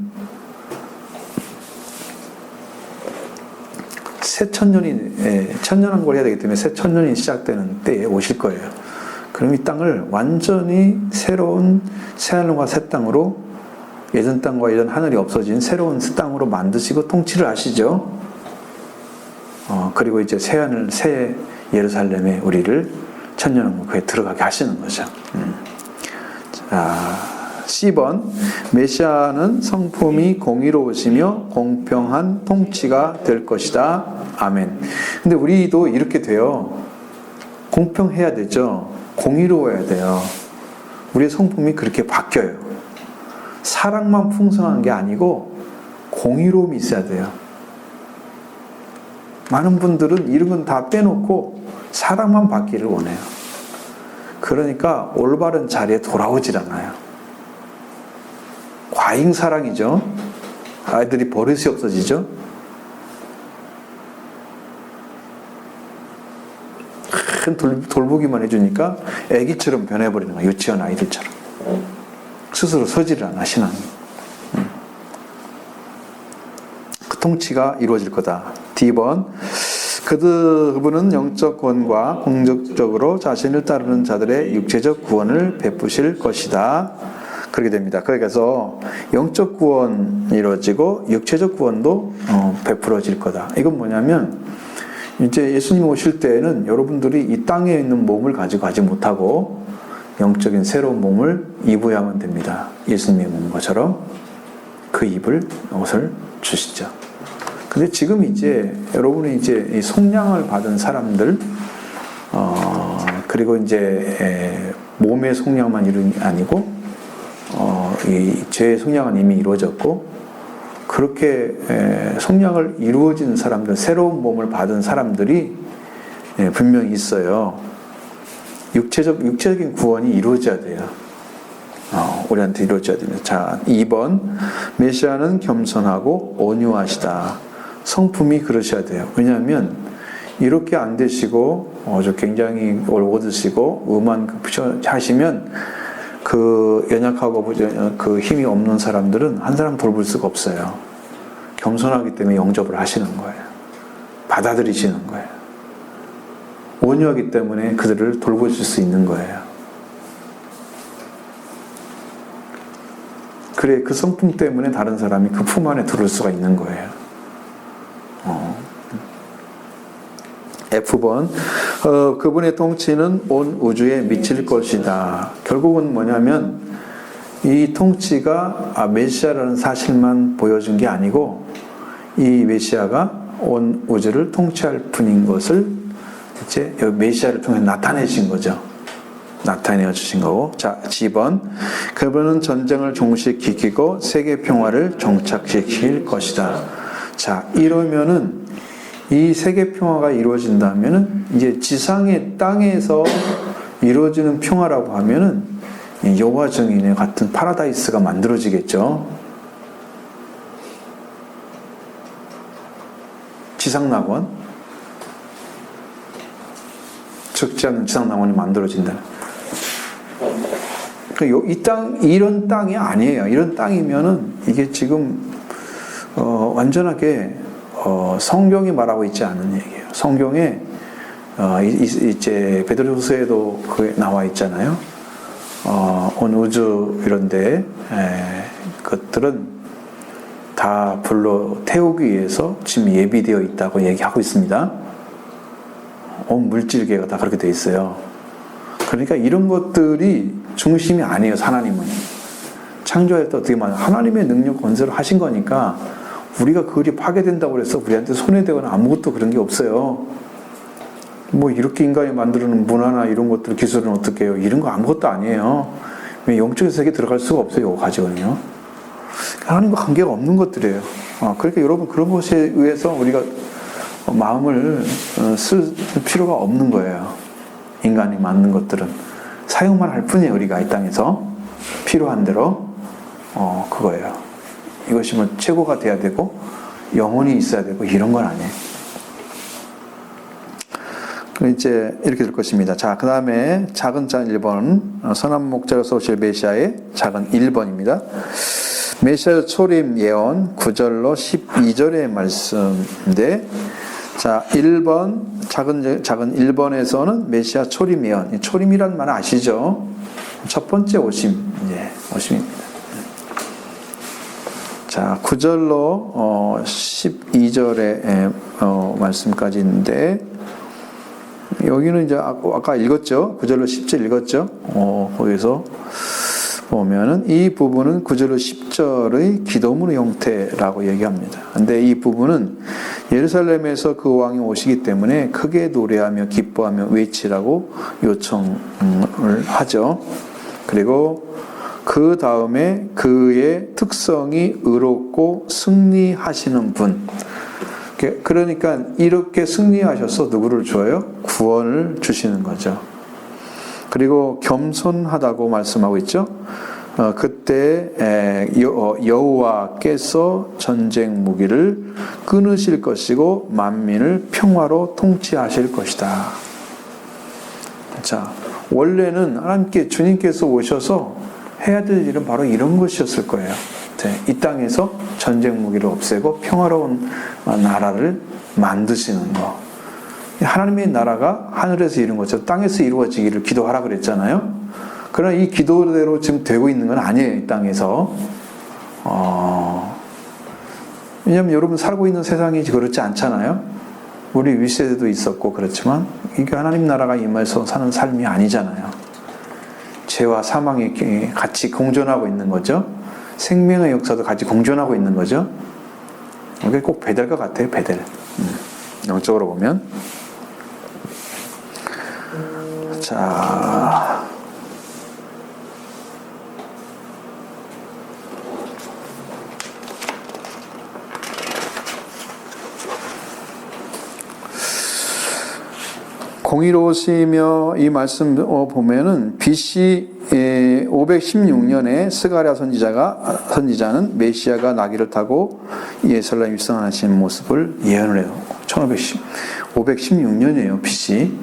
A: 새 천년이 천년왕국을 해야 되기 때문에 새 천년이 시작되는 때에 오실 거예요. 그럼 이 땅을 완전히 새로운 새하늘과 새 땅으로 예전 땅과 예전 하늘이 없어진 새로운 새 땅으로 만드시고 통치를 하시죠. 그리고 이제 새 하늘 새 예루살렘에 우리를 천년왕국에 들어가게 하시는 거죠. 자. C번 메시아는 성품이 공의로우시며 공평한 통치가 될 것이다. 아멘. 근데 우리도 이렇게 돼요. 공평해야 되죠. 공의로워야 돼요. 우리의 성품이 그렇게 바뀌어요. 사랑만 풍성한 게 아니고 공의로움이 있어야 돼요. 많은 분들은 이런 건 다 빼놓고 사랑만 받기를 원해요. 그러니까 올바른 자리에 돌아오질 않아요. 과잉 사랑이죠. 아이들이 버릇이 없어지죠. 큰 돌보기만 해주니까 애기처럼 변해버리는 거예요. 유치원 아이들처럼. 스스로 서지를 안 하시는. 그 통치가 이루어질 거다. D번 그분은 영적 구원과 공적적으로 자신을 따르는 자들의 육체적 구원을 베푸실 것이다. 그렇게 됩니다. 그래서 영적 구원이 이루어지고 육체적 구원도 베풀어질 거다. 이건 뭐냐면 이제 예수님 오실 때에는 여러분들이 이 땅에 있는 몸을 가지고 가지 못하고 영적인 새로운 몸을 입어야만 됩니다. 예수님의 몸처럼 그 입을 옷을 주시죠. 근데 지금 이제 여러분이 이제 이 속량을 받은 사람들 그리고 이제 몸의 속량만 이루는 게 아니고 이 죄의 속량은 이미 이루어졌고 그렇게 속량을 이루어진 사람들, 새로운 몸을 받은 사람들이 분명히 있어요. 육체적인 구원이 이루어져야 돼요. 우리한테 이루어져야 됩니다. 자, 2번 메시아는 겸손하고 온유하시다. 성품이 그러셔야 돼요. 왜냐하면 이렇게 안 되시고 굉장히 올곧으시고 음한 하시면 그 연약하고 그 힘이 없는 사람들은 한 사람 돌볼 수가 없어요. 겸손하기 때문에 영접을 하시는 거예요. 받아들이시는 거예요. 온유하기 때문에 그들을 돌보실 수 있는 거예요. 그래, 그 성품 때문에 다른 사람이 그 품 안에 들어올 수가 있는 거예요. F번, 그분의 통치는 온 우주에 미칠 것이다. 결국은 뭐냐면 이 통치가 메시아라는 사실만 보여준 게 아니고 이 메시아가 온 우주를 통치할 분인 것을 이제 메시아를 통해 나타내신 거죠. 나타내어 주신 거고. 자, G번, 그분은 전쟁을 종식시키고 세계 평화를 정착시킬 것이다. 자, 이러면은 이 세계 평화가 이루어진다면은 이제 지상의 땅에서 이루어지는 평화라고 하면은 여호와 증인의 같은 파라다이스가 만들어지겠죠. 지상낙원, 적지 않은 지상낙원이 만들어진다. 이 땅, 이런 땅이 아니에요. 이런 땅이면은 이게 지금 완전하게 성경이 말하고 있지 않은 얘기예요. 성경에 이제 베드로후서에도 그게 나와 있잖아요. 온 우주 이런데 것들은 다 불러 태우기 위해서 지금 예비되어 있다고 얘기하고 있습니다. 온 물질계가 다 그렇게 돼 있어요. 그러니까 이런 것들이 중심이 아니에요. 하나님은 창조할 때 어떻게 말하냐, 하나님의 능력 건설을 하신 거니까 우리가 그것이 파괴된다고 해서 우리한테 손해되거나 아무것도 그런 게 없어요. 뭐 이렇게 인간이 만드는 문화나 이런 것들 기술은 어떻게 해요? 이런 거 아무것도 아니에요. 영적인 세계에 들어갈 수가 없어요. 이거 가지고는요. 하나님과 관계가 없는 것들이에요. 그러니까 여러분 그런 것에 의해서 우리가 마음을 쓸 필요가 없는 거예요. 인간이 만든 것들은 사용만 할 뿐이에요. 우리가 이 땅에서 필요한 대로 그거예요. 이것이 뭐 최고가 돼야 되고 영혼이 있어야 되고 이런 건 아니에요. 이제 이렇게 될 것입니다. 자, 그 다음에 작은 1번, 선한 목자로서 오실 메시아의 작은 1번입니다. 메시아 초림 예언 9절로 12절의 말씀인데, 자, 1번, 작은 1번에서는 메시아 초림 예언. 초림이란 말 아시죠? 첫 번째 오심, 오심입니다. 자, 9절로 12절의 말씀까지 있는데, 여기는 이제 아까 읽었죠? 9절로 10절 읽었죠? 거기서 보면은 이 부분은 9절로 10절의 기도문 형태라고 얘기합니다. 근데 이 부분은 예루살렘에서 그 왕이 오시기 때문에 크게 노래하며 기뻐하며 외치라고 요청을 하죠. 그리고 그 다음에 그의 특성이 의롭고 승리하시는 분. 그러니까 이렇게 승리하셔서 누구를 줘요? 구원을 주시는 거죠. 그리고 겸손하다고 말씀하고 있죠. 그때 여호와께서 전쟁 무기를 끊으실 것이고 만민을 평화로 통치하실 것이다. 자, 원래는 하나님께 주님께서 오셔서 해야 될 일은 바로 이런 것이었을 거예요. 이 땅에서 전쟁 무기를 없애고 평화로운 나라를 만드시는 거. 하나님의 나라가 하늘에서 이룬 것처럼 땅에서 이루어지기를 기도하라 그랬잖아요. 그러나 이 기도대로 지금 되고 있는 건 아니에요. 이 땅에서. 왜냐하면 여러분 살고 있는 세상이 그렇지 않잖아요. 우리 윗세대도 있었고 그렇지만 이게 하나님 나라가 임해서 사는 삶이 아니잖아요. 죄와 사망이 같이 공존하고 있는 거죠. 생명의 역사도 같이 공존하고 있는 거죠. 이게 꼭 베델과 같아요. 베델. 영적으로 보면. 자, 공의로우시며 이 말씀 보면은 BC 516년에 스가랴 선지자는 메시아가 나귀를 타고 예루살렘 입성하시는 모습을 예언을 해요. 516년이에요. BC.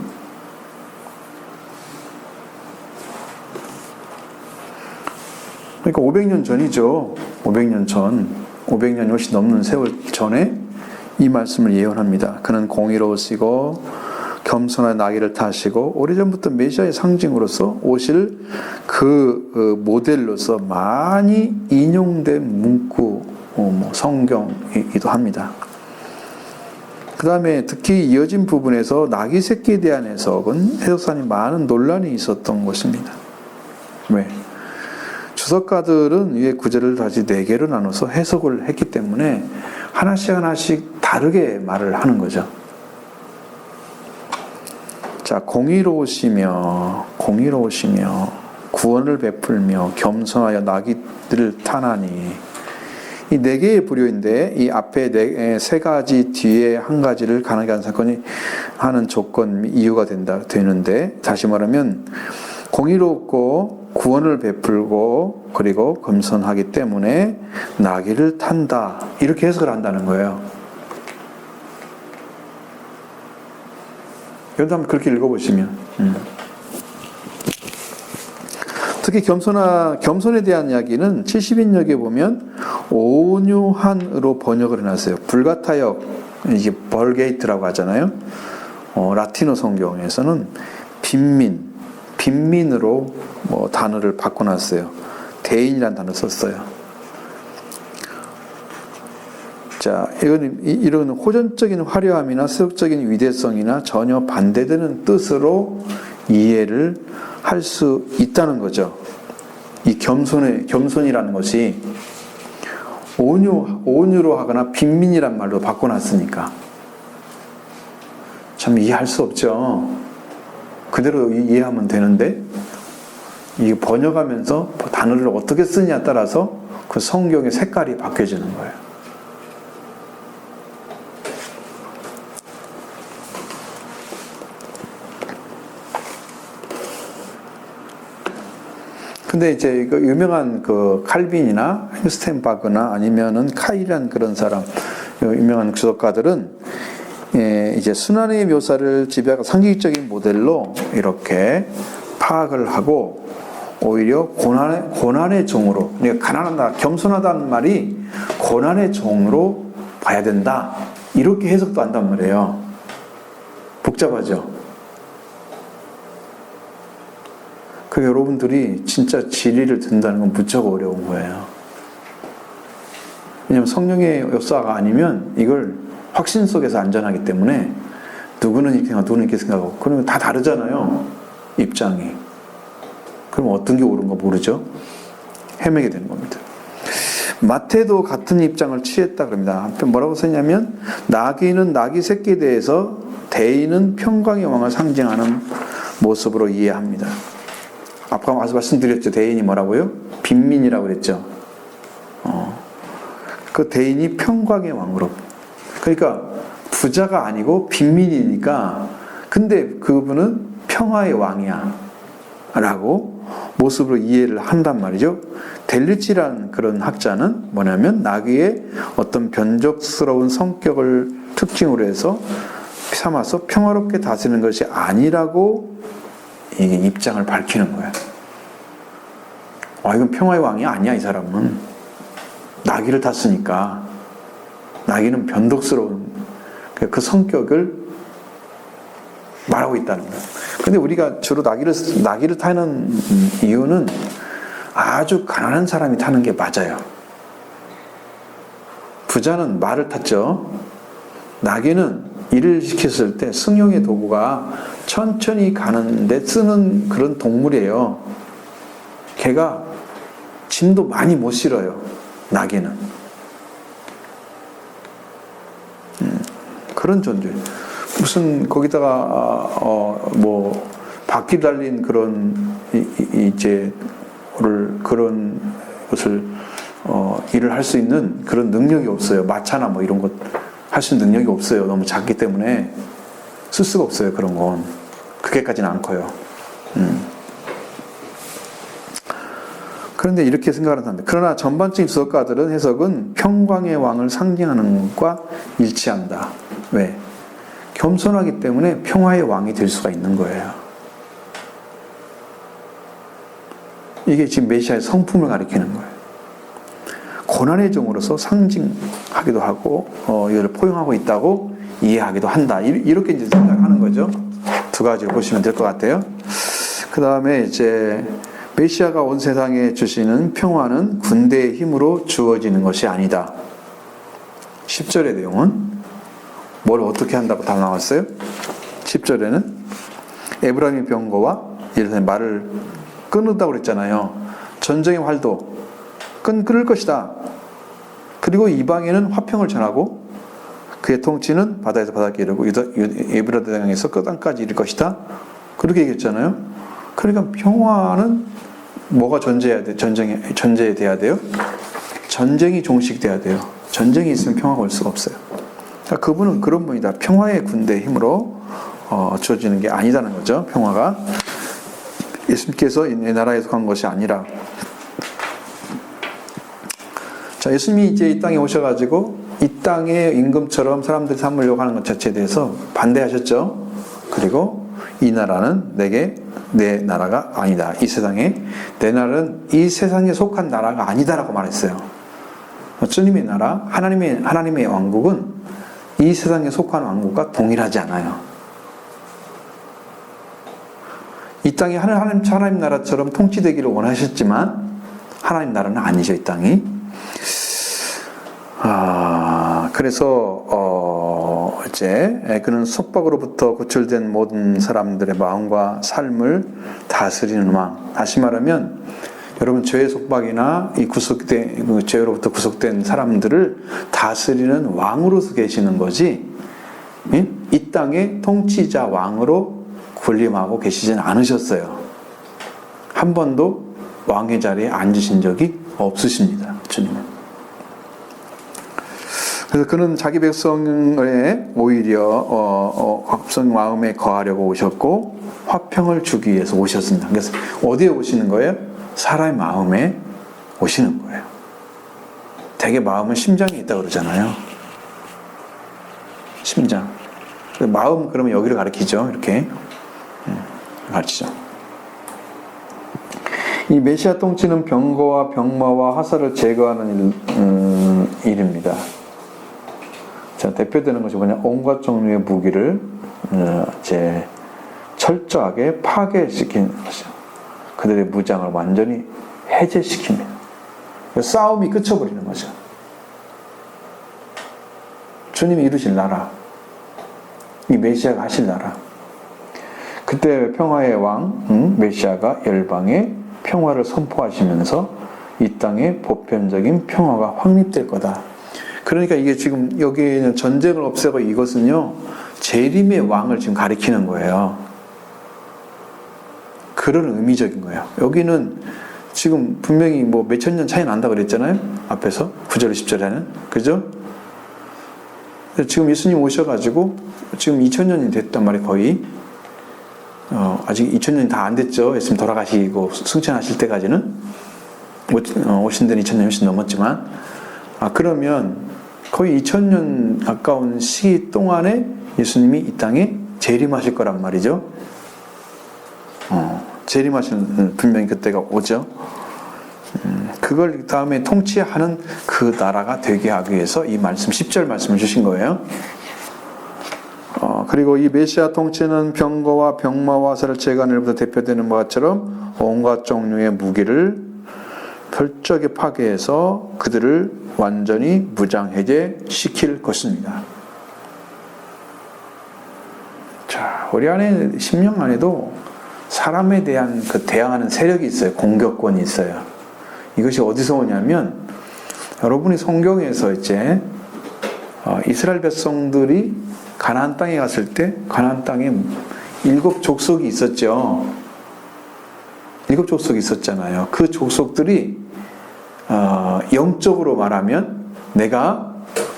A: 그러니까 500년 전이죠. 500년 전. 500년이 훨씬 넘는 세월 전에 이 말씀을 예언합니다. 그는 공의로우시고 겸손한 나귀를 타시고 오래전부터 메시아의 상징으로서 오실 그 모델로서 많이 인용된 문구 성경이기도 합니다. 그 다음에 특히 이어진 부분에서 나귀 새끼에 대한 해석사님 많은 논란이 있었던 것입니다. 왜? 주석가들은 이 구절을 다시 4개로 나눠서 해석을 했기 때문에 하나씩 다르게 말을 하는 거죠. 자, 공의로우시며 구원을 베풀며 겸손하여 나귀들을 타나니, 이 4개의 부류인데 이 앞에 3가지 뒤에 1가지를 가능하게 한 사건이 하는 조건 이유가 되는데, 다시 말하면 공의롭고 구원을 베풀고 그리고 겸손하기 때문에 나귀를 탄다, 이렇게 해석을 한다는 거예요. 여러분도 한번 그렇게 읽어보시면 특히 겸손에 대한 이야기는 70인역에 보면 온유한으로 번역을 해놨어요. 불가타역, 이게 벌게이트라고 하잖아요. 라틴어 성경에서는 빈민으로 단어를 바꿔놨어요. 대인이라는 단어 썼어요. 자, 이런 호전적인 화려함이나 세속적인 위대성이나 전혀 반대되는 뜻으로 이해를 할 수 있다는 거죠. 이 겸손이라는 것이 온유로 하거나 빈민이란 말로 바꿔놨으니까 참 이해할 수 없죠. 그대로 이해하면 되는데, 이 번역하면서 단어를 어떻게 쓰느냐에 따라서 그 성경의 색깔이 바뀌어지는 거예요. 근데 이제 그 유명한 그 칼빈이나 스텐바그나 아니면은 카이란 그런 사람, 유명한 주석가들은 이제 순환의 묘사를 지배하고 상징적인 모델로 이렇게 파악을 하고, 오히려 고난의 종으로, 그러니까 가난하다, 겸손하다는 말이 고난의 종으로 봐야 된다, 이렇게 해석도 한단 말이에요. 복잡하죠. 그 여러분들이 진짜 진리를 듣는다는 건 무척 어려운 거예요. 왜냐하면 성령의 역사가 아니면 이걸 확신 속에서 안전하기 때문에 누구는 이렇게 생각하고 누구는 이렇게 생각하고, 그러면 다 다르잖아요, 입장이. 그럼 어떤 게 옳은 거 모르죠? 헤매게 되는 겁니다. 마태도 같은 입장을 취했다 그럽니다. 한편 뭐라고 썼냐면, 나귀는 나귀 새끼에 대해서 대인은 평강의 왕을 상징하는 모습으로 이해합니다. 아까 말씀드렸죠. 대인이 뭐라고요? 빈민이라고 그랬죠. 그 대인이 평강의 왕으로. 그러니까 부자가 아니고 빈민이니까, 근데 그분은 평화의 왕이야 라고 모습으로 이해를 한단 말이죠. 델리치라는 그런 학자는 뭐냐면, 나귀의 어떤 변덕스러운 성격을 특징으로 해서 삼아서 평화롭게 다스리는 것이 아니라고 이게 입장을 밝히는 거야. 이건 평화의 왕이 아니야, 이 사람은. 나귀를 탔으니까. 나귀는 변덕스러운 그 성격을 말하고 있다는 거야. 근데 우리가 주로 나귀를 타는 이유는 아주 가난한 사람이 타는 게 맞아요. 부자는 말을 탔죠. 나귀는 일을 시켰을 때 승용의 도구가 천천히 가는데 쓰는 그런 동물이에요. 걔가 짐도 많이 못 실어요, 나귀는. 그런 존재. 무슨 거기다가 바퀴 달린 그런 그런 것을 일을 할 수 있는 그런 능력이 없어요. 마차나 이런 것 할 수 있는 능력이 없어요. 너무 작기 때문에 쓸 수가 없어요. 그런 건 그게까지는 안 커요. 그런데 이렇게 생각을 합니다. 그러나 전반적인 주석가들은 해석은 평강의 왕을 상징하는 것과 일치한다. 왜? 겸손하기 때문에 평화의 왕이 될 수가 있는 거예요. 이게 지금 메시아의 성품을 가리키는 거예요. 고난의 종으로서 상징하기도 하고 이걸 포용하고 있다고 이해하기도 한다. 이렇게 이제 생각하는 거죠. 두 가지로 보시면 될 것 같아요. 그 다음에 이제 메시아가 온 세상에 주시는 평화는 군대의 힘으로 주어지는 것이 아니다. 10절의 내용은 뭘 어떻게 한다고 다 나왔어요? 10절에는 에브라임의 병거와 예루살렘 말을 끊는다고 그랬잖아요. 전쟁의 활도 끊을 것이다. 그리고 이방에는 화평을 전하고 그의 통치는 바다에서 바다에 이르고 에브라 대강에서 끝땅까지 이를 것이다. 그렇게 얘기했잖아요. 그러니까 평화는 뭐가 존재돼야 돼요? 전쟁이 종식돼야 돼요. 전쟁이 있으면 평화가 올 수가 없어요. 그러니까 그분은 그런 분이다. 평화의 군대의 힘으로 주어지는 게 아니다는 거죠. 평화가 예수님께서 이 나라에 속한 것이 아니라. 자, 예수님이 이제 이 땅에 오셔가지고 이 땅의 임금처럼 사람들이 삼으려고 하는 것 자체에 대해서 반대하셨죠. 그리고 이 나라는 내 나라가 아니다. 이 세상에 내 나라는 이 세상에 속한 나라가 아니다라고 말했어요. 주님의 나라, 하나님의 왕국은 이 세상에 속한 왕국과 동일하지 않아요. 이 땅이 하나님 나라처럼 통치되기를 원하셨지만 하나님 나라는 아니죠. 이 땅이. 그래서 이제 그는 속박으로부터 구출된 모든 사람들의 마음과 삶을 다스리는 왕. 다시 말하면 여러분 죄의 속박이나 이 죄로부터 구속된 사람들을 다스리는 왕으로서 계시는 거지. 이 땅의 통치자 왕으로 군림하고 계시지는 않으셨어요. 한 번도 왕의 자리에 앉으신 적이 없으십니다. 주님은. 그래서 그는 자기 백성에 오히려 백성 마음에 거하려고 오셨고 화평을 주기 위해서 오셨습니다. 그래서 어디에 오시는 거예요? 사람의 마음에 오시는 거예요. 되게 마음은 심장에 있다고 그러잖아요. 심장. 마음 그러면 여기를 가리키죠. 이렇게 가르치죠. 이 메시아 통치는 병거와 병마와 화살을 제거하는 일입니다. 자, 대표되는 것이 뭐냐? 온갖 종류의 무기를 철저하게 파괴시키는 것이죠. 그들의 무장을 완전히 해제시킵니다. 싸움이 끝쳐버리는 거죠. 주님이 이루실 나라, 이 메시아가 하실 나라. 그때 평화의 왕 메시아가 열방에 평화를 선포하시면서 이 땅에 보편적인 평화가 확립될 거다. 그러니까 이게 지금 여기는 전쟁을 없애고 이것은요 재림의 왕을 지금 가리키는 거예요. 그런 의미적인 거예요. 여기는 지금 분명히 뭐 몇천 년 차이 난다 그랬잖아요. 앞에서 9절 10절에는 그죠? 지금 예수님 오셔가지고 지금 2000년이 됐단 말이에요. 거의 아직 2000년이 다 안 됐죠. 예수님 돌아가시고 승천하실 때까지는 오신 데는 2000년이 훨씬 넘었지만 그러면 거의 2000년 가까운 시기 동안에 예수님이 이 땅에 재림하실 거란 말이죠. 재림하시는 분명히 그때가 오죠. 그걸 다음에 통치하는 그 나라가 되게 하기 위해서 이 말씀 10절 말씀을 주신 거예요. 그리고 이 메시아 통치는 병거와 병마와 화살을 제거하는 일부터 대표되는 것처럼 온갖 종류의 무기를 철저하게 파괴해서 그들을 완전히 무장해제시킬 것입니다. 자, 우리 안에 10년 안에도 사람에 대한 그 대항하는 세력이 있어요. 공격권이 있어요. 이것이 어디서 오냐면 여러분이 성경에서 이제 이스라엘 백성들이 가나안 땅에 갔을 때 가나안 땅에 7 족속이 있었죠. 7 족속이 있었잖아요. 그 족속들이 영적으로 말하면 내가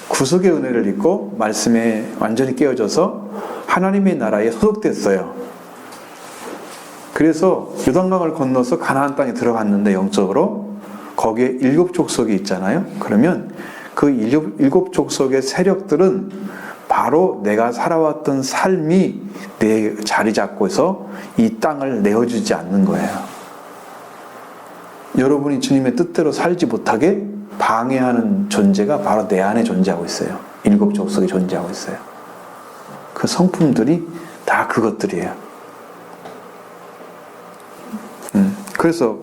A: 구속의 은혜를 입고 말씀에 완전히 깨어져서 하나님의 나라에 소속됐어요. 그래서 요단강을 건너서 가나안 땅에 들어갔는데 영적으로 거기에 7 족속이 있잖아요. 그러면 그 7 족속의 세력들은 바로 내가 살아왔던 삶이 내 자리 잡고서 이 땅을 내어주지 않는 거예요. 여러분이 주님의 뜻대로 살지 못하게 방해하는 존재가 바로 내 안에 존재하고 있어요. 7 족속이 존재하고 있어요. 그 성품들이 다 그것들이에요. 그래서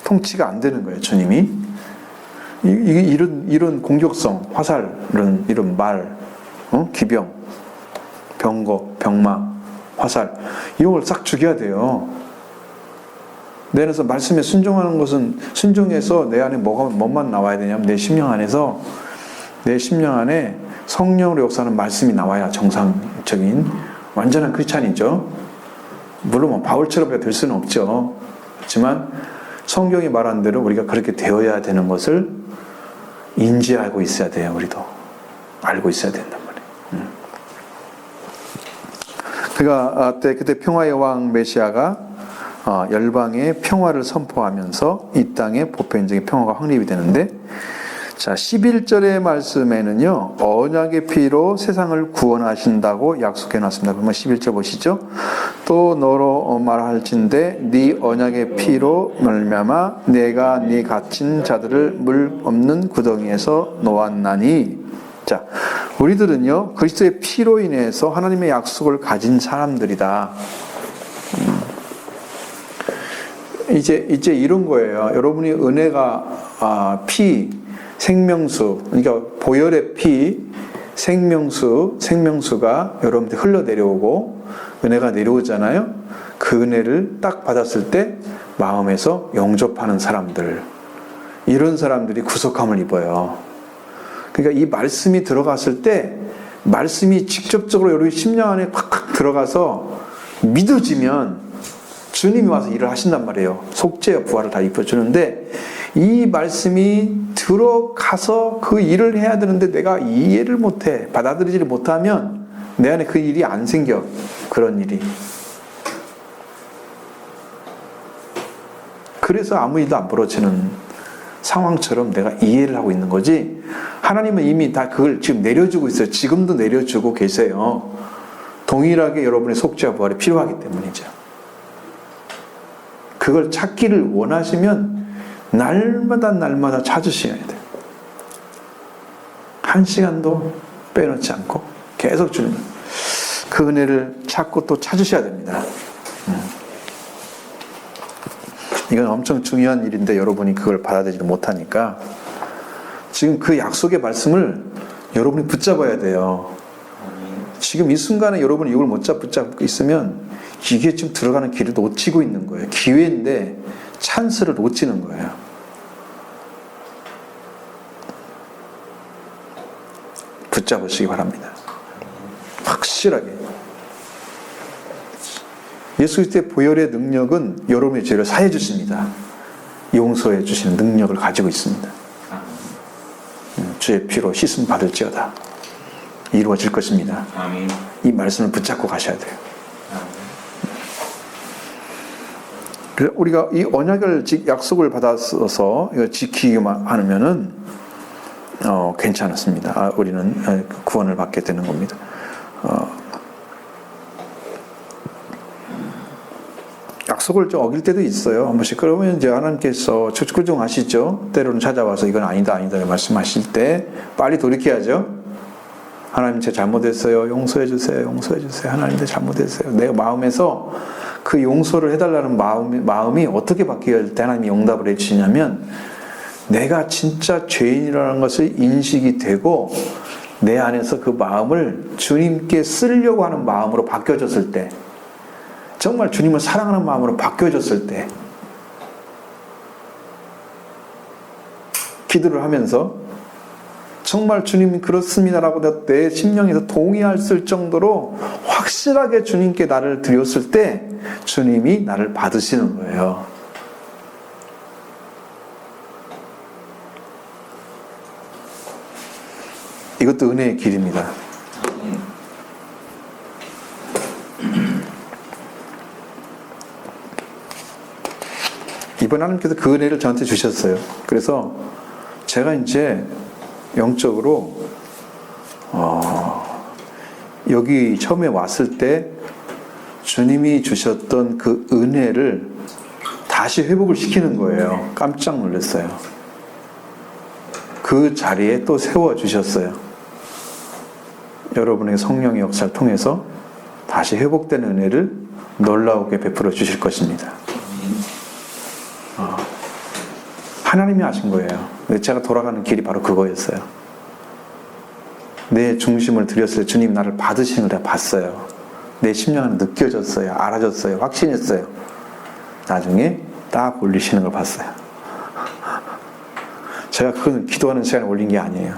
A: 통치가 안 되는 거예요, 주님이. 이런 공격성, 화살, 이런 말, 기병, 병거, 병마, 화살, 이런 걸 싹 죽여야 돼요. 내 안에서 말씀에 순종하는 것은, 순종해서 내 안에 뭐만 나와야 되냐면, 내 심령 안에서, 내 심령 안에 성령으로 역사하는 말씀이 나와야 정상적인, 완전한 크리스찬이죠. 물론 뭐 바울처럼 될 수는 없죠. 그렇지만, 성경이 말한 대로 우리가 그렇게 되어야 되는 것을 인지하고 있어야 돼요, 우리도. 알고 있어야 된단 말이에요. 그러니까 그때 평화의 왕 메시아가 열방의 평화를 선포하면서 이 땅에 보편적인 평화가 확립이 되는데, 자, 11절의 말씀에는요, 언약의 피로 세상을 구원하신다고 약속해 놨습니다. 그러면 11절 보시죠. 또 너로 말할진대 네 언약의 피로 말미암아 내가 네 갇힌 자들을 물 없는 구덩이에서 놓았나니. 자, 우리들은요, 그리스도의 피로 인해서 하나님의 약속을 가진 사람들이다. 이제 이런 거예요. 여러분이 은혜가 생명수, 그러니까 보혈의 피, 생명수가 여러분한테 흘러내려오고 은혜가 내려오잖아요. 그 은혜를 딱 받았을 때 마음에서 영접하는 사람들, 이런 사람들이 구속함을 입어요. 그러니까 이 말씀이 들어갔을 때, 말씀이 직접적으로 여러분 심령 안에 팍팍 들어가서 믿어지면 주님이 와서 일을 하신단 말이에요. 속죄와 부활을 다 입혀주는데, 이 말씀이 들어가서 그 일을 해야 되는데 내가 이해를 못해, 받아들이지를 못하면 내 안에 그 일이 안 생겨. 그런 일이. 그래서 아무 일도 안 벌어지는 상황처럼 내가 이해를 하고 있는 거지, 하나님은 이미 다 그걸 지금 내려주고 있어요. 지금도 내려주고 계세요. 동일하게 여러분의 속죄와 부활이 필요하기 때문이죠. 그걸 찾기를 원하시면 날마다 찾으셔야 돼요. 한 시간도 빼놓지 않고 계속 주는 그 은혜를 찾고 또 찾으셔야 됩니다. 이건 엄청 중요한 일인데 여러분이 그걸 받아들이지 못하니까 지금 그 약속의 말씀을 여러분이 붙잡아야 돼요. 지금 이 순간에 여러분이 이걸 못 붙잡고 있으면 이게 지금 들어가는 길을 놓치고 있는 거예요. 기회인데 찬스를 놓치는 거예요. 붙잡으시기 바랍니다. 확실하게. 예수 그리스도의 보혈의 능력은 여러분의 죄를 사해 주십니다. 용서해 주시는 능력을 가지고 있습니다. 주의 피로 씻음 받을지어다. 이루어질 것입니다. 이 말씀을 붙잡고 가셔야 돼요. 그래서 우리가 이 언약을 약속을 받아서 이거 지키기만 하면은 괜찮았습니다. 우리는 구원을 받게 되는 겁니다. 약속을 좀 어길 때도 있어요. 한 번씩. 그러면 이제 하나님께서 추정하시죠. 때로는 찾아와서 이건 아니다 말씀하실 때 빨리 돌이켜야죠. 하나님 제 잘못했어요. 용서해 주세요. 하나님 제 잘못했어요. 내가 마음에서 그 용서를 해달라는 마음이 어떻게 바뀌어야 때 하나님이 응답을 해주시냐면, 내가 진짜 죄인이라는 것을 인식이 되고 내 안에서 그 마음을 주님께 쓰려고 하는 마음으로 바뀌어졌을 때, 정말 주님을 사랑하는 마음으로 바뀌어졌을 때, 기도를 하면서 정말 주님이 그렇습니다라고 내 심령에서 동의할 정도로 확실하게 주님께 나를 드렸을 때 주님이 나를 받으시는 거예요. 이것도 은혜의 길입니다. 이번 하나님께서 그 은혜를 저한테 주셨어요. 그래서 제가 이제 영적으로 여기 처음에 왔을 때 주님이 주셨던 그 은혜를 다시 회복을 시키는 거예요. 깜짝 놀랐어요. 그 자리에 또 세워주셨어요. 여러분의 성령의 역사를 통해서 다시 회복되는 은혜를 놀라우게 베풀어 주실 것입니다. 하나님이 하신 거예요. 제가 돌아가는 길이 바로 그거였어요. 내 중심을 들였을 때 주님 나를 받으시는 걸 내가 봤어요. 내 심령 안에 느껴졌어요. 알아졌어요. 확신했어요. 나중에 딱 올리시는 걸 봤어요. 제가 그건 기도하는 시간에 올린 게 아니에요.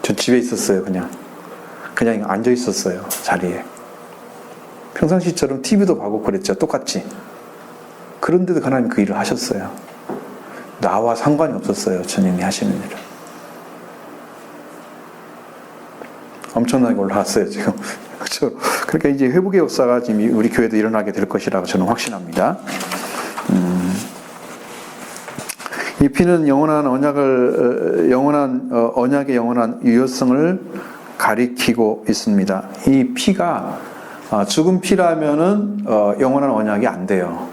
A: 저 집에 있었어요. 그냥 앉아 있었어요. 자리에. 평상시처럼 TV도 보고 그랬죠. 똑같이. 그런데도 하나님 그 일을 하셨어요. 나와 상관이 없었어요. 주님이 하시는 일을. 엄청나게 올라왔어요. 지금. 그렇죠. 그러니까 이제 회복의 역사가 지금 우리 교회도 일어나게 될 것이라고 저는 확신합니다. 이 피는 영원한 언약의 영원한 유효성을 가리키고 있습니다. 이 피가 죽은 피라면은 영원한 언약이 안 돼요.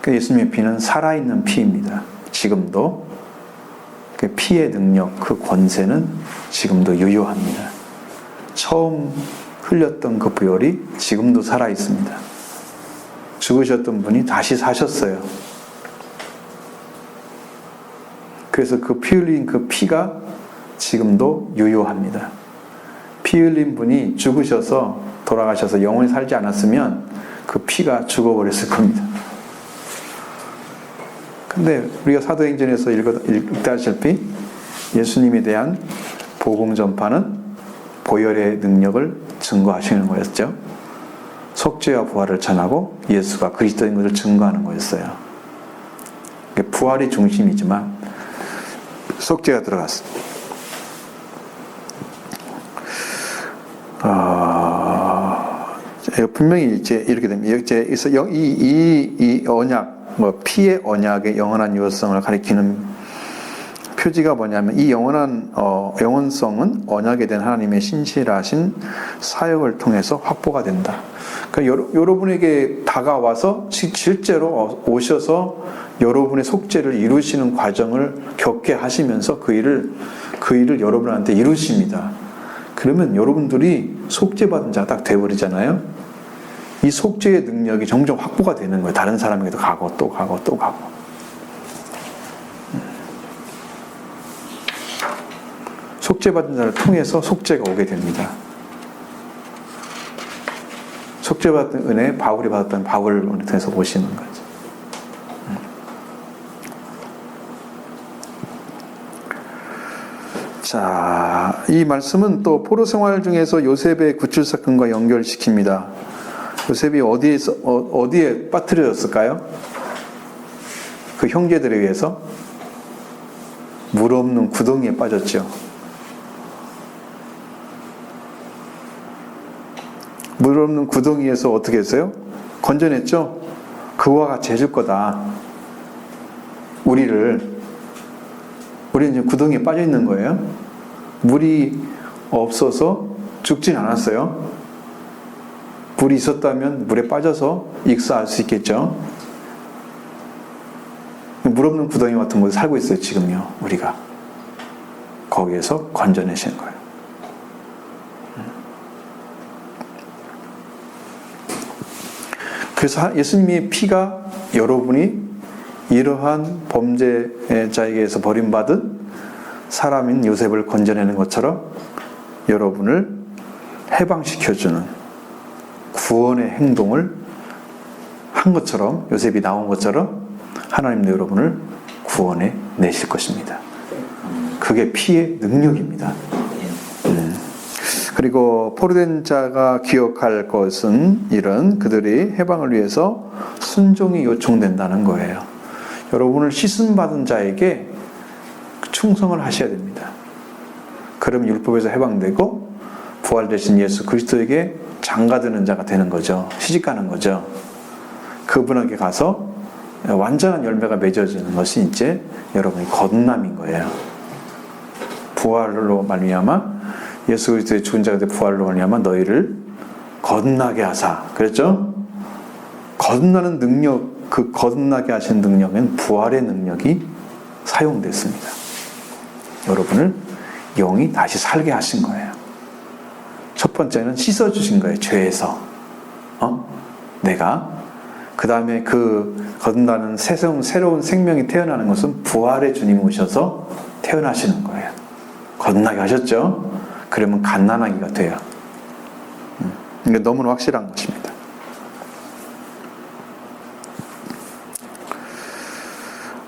A: 예수님의 피는 살아있는 피입니다. 지금도 그 피의 능력, 그 권세는 지금도 유효합니다. 처음 흘렸던 그 부혈이 지금도 살아있습니다. 죽으셨던 분이 다시 사셨어요. 그래서 그 피 흘린 그 피가 지금도 유효합니다. 피 흘린 분이 죽으셔서 돌아가셔서 영원히 살지 않았으면 그 피가 죽어버렸을 겁니다. 근데 우리가 사도행전에서 읽다시피 예수님에 대한 복음 전파는 보혈의 능력을 증거하시는 거였죠. 속죄와 부활을 전하고 예수가 그리스도인 것을 증거하는 거였어요. 부활이 중심이지만 속죄가 들어갔습니다. 분명히 이제 이렇게 됩니다. 그래서 이 언약, 피의 언약의 영원한 유효성을 가리키는 표지가 뭐냐면 이 영원성은 언약에 대한 하나님의 신실하신 사역을 통해서 확보가 된다. 그러니까 여러분에게 다가와서 실제로 오셔서 여러분의 속죄를 이루시는 과정을 겪게 하시면서 그 일을 여러분한테 이루십니다. 그러면 여러분들이 속죄받은 자가 딱 돼버리잖아요. 이 속죄의 능력이 점점 확보가 되는 거예요. 다른 사람에게도 가고 또 가고 또 가고. 속죄받은 자를 통해서 속죄가 오게 됩니다. 속죄받은 은혜, 바울이 받았던 바울을 통해서 오시는 거죠. 자, 이 말씀은 또 포로 생활 중에서 요셉의 구출 사건과 연결시킵니다. 요셉이 어디에 빠뜨려졌을까요? 그 형제들에 의해서 물 없는 구덩이에 빠졌죠. 물 없는 구덩이에서 어떻게 했어요? 건져냈죠? 그와 같이 해줄 거다. 우리는 지금 구덩이에 빠져 있는 거예요. 물이 없어서 죽진 않았어요. 물이 있었다면 물에 빠져서 익사할 수 있겠죠. 물 없는 구덩이 같은 곳에 살고 있어요. 지금요. 우리가 거기에서 건져내시는 거예요. 그래서 예수님의 피가 여러분이 이러한 범죄자에게서 버림받은 사람인 요셉을 건져내는 것처럼 여러분을 해방시켜주는 구원의 행동을 한 것처럼, 요셉이 나온 것처럼 하나님도 여러분을 구원해 내실 것입니다. 그게 피의 능력입니다. 그리고 포로된 자가 기억할 것은 이런 그들이 해방을 위해서 순종이 요청된다는 거예요. 여러분을 씻음받은 자에게 충성을 하셔야 됩니다. 그럼 율법에서 해방되고 부활되신 예수 그리스도에게 장가드는 자가 되는 거죠. 시집가는 거죠. 그분에게 가서 완전한 열매가 맺어지는 것이 이제 여러분이 거듭남인 거예요. 부활로 말미암아 예수 그리스도의 죽은 자가 된 부활로 말미암아 너희를 거듭나게 하사. 그랬죠? 거듭나는 능력, 그 거듭나게 하신 능력은 부활의 능력이 사용됐습니다. 여러분을 영이 다시 살게 하신 거예요. 첫 번째는 씻어주신 거예요. 죄에서. 내가. 그 다음에 그 거듭나는 새로운 생명이 태어나는 것은 부활의 주님이 오셔서 태어나시는 거예요. 거듭나게 하셨죠? 그러면 갓난아기가 돼요. 이게 너무나 확실한 것입니다.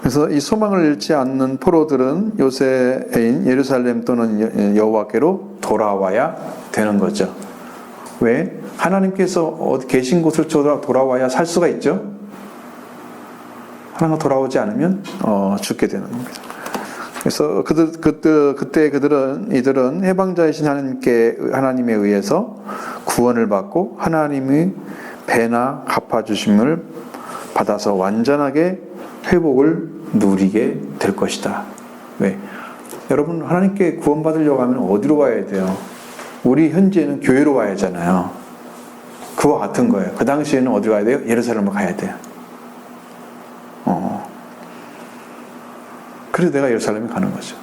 A: 그래서 이 소망을 잃지 않는 포로들은 요새인 예루살렘 또는 여호와께로 돌아와야 되는 거죠. 왜? 하나님께서 어디 계신 곳을 돌아와야 살 수가 있죠. 하나님과 돌아오지 않으면 죽게 되는 겁니다. 그래서 그때 이들은 해방자이신 하나님에 의해서 구원을 받고 하나님의 배나 갚아주심을 받아서 완전하게 회복을 누리게 될 것이다. 왜? 여러분, 하나님께 구원받으려고 하면 어디로 와야 돼요? 우리 현재는 교회로 와야 하잖아요. 그와 같은 거예요. 그 당시에는 어디로 가야 돼요? 예루살렘으로 가야 돼요. 그래서 내가 예루살렘에 가는 거죠.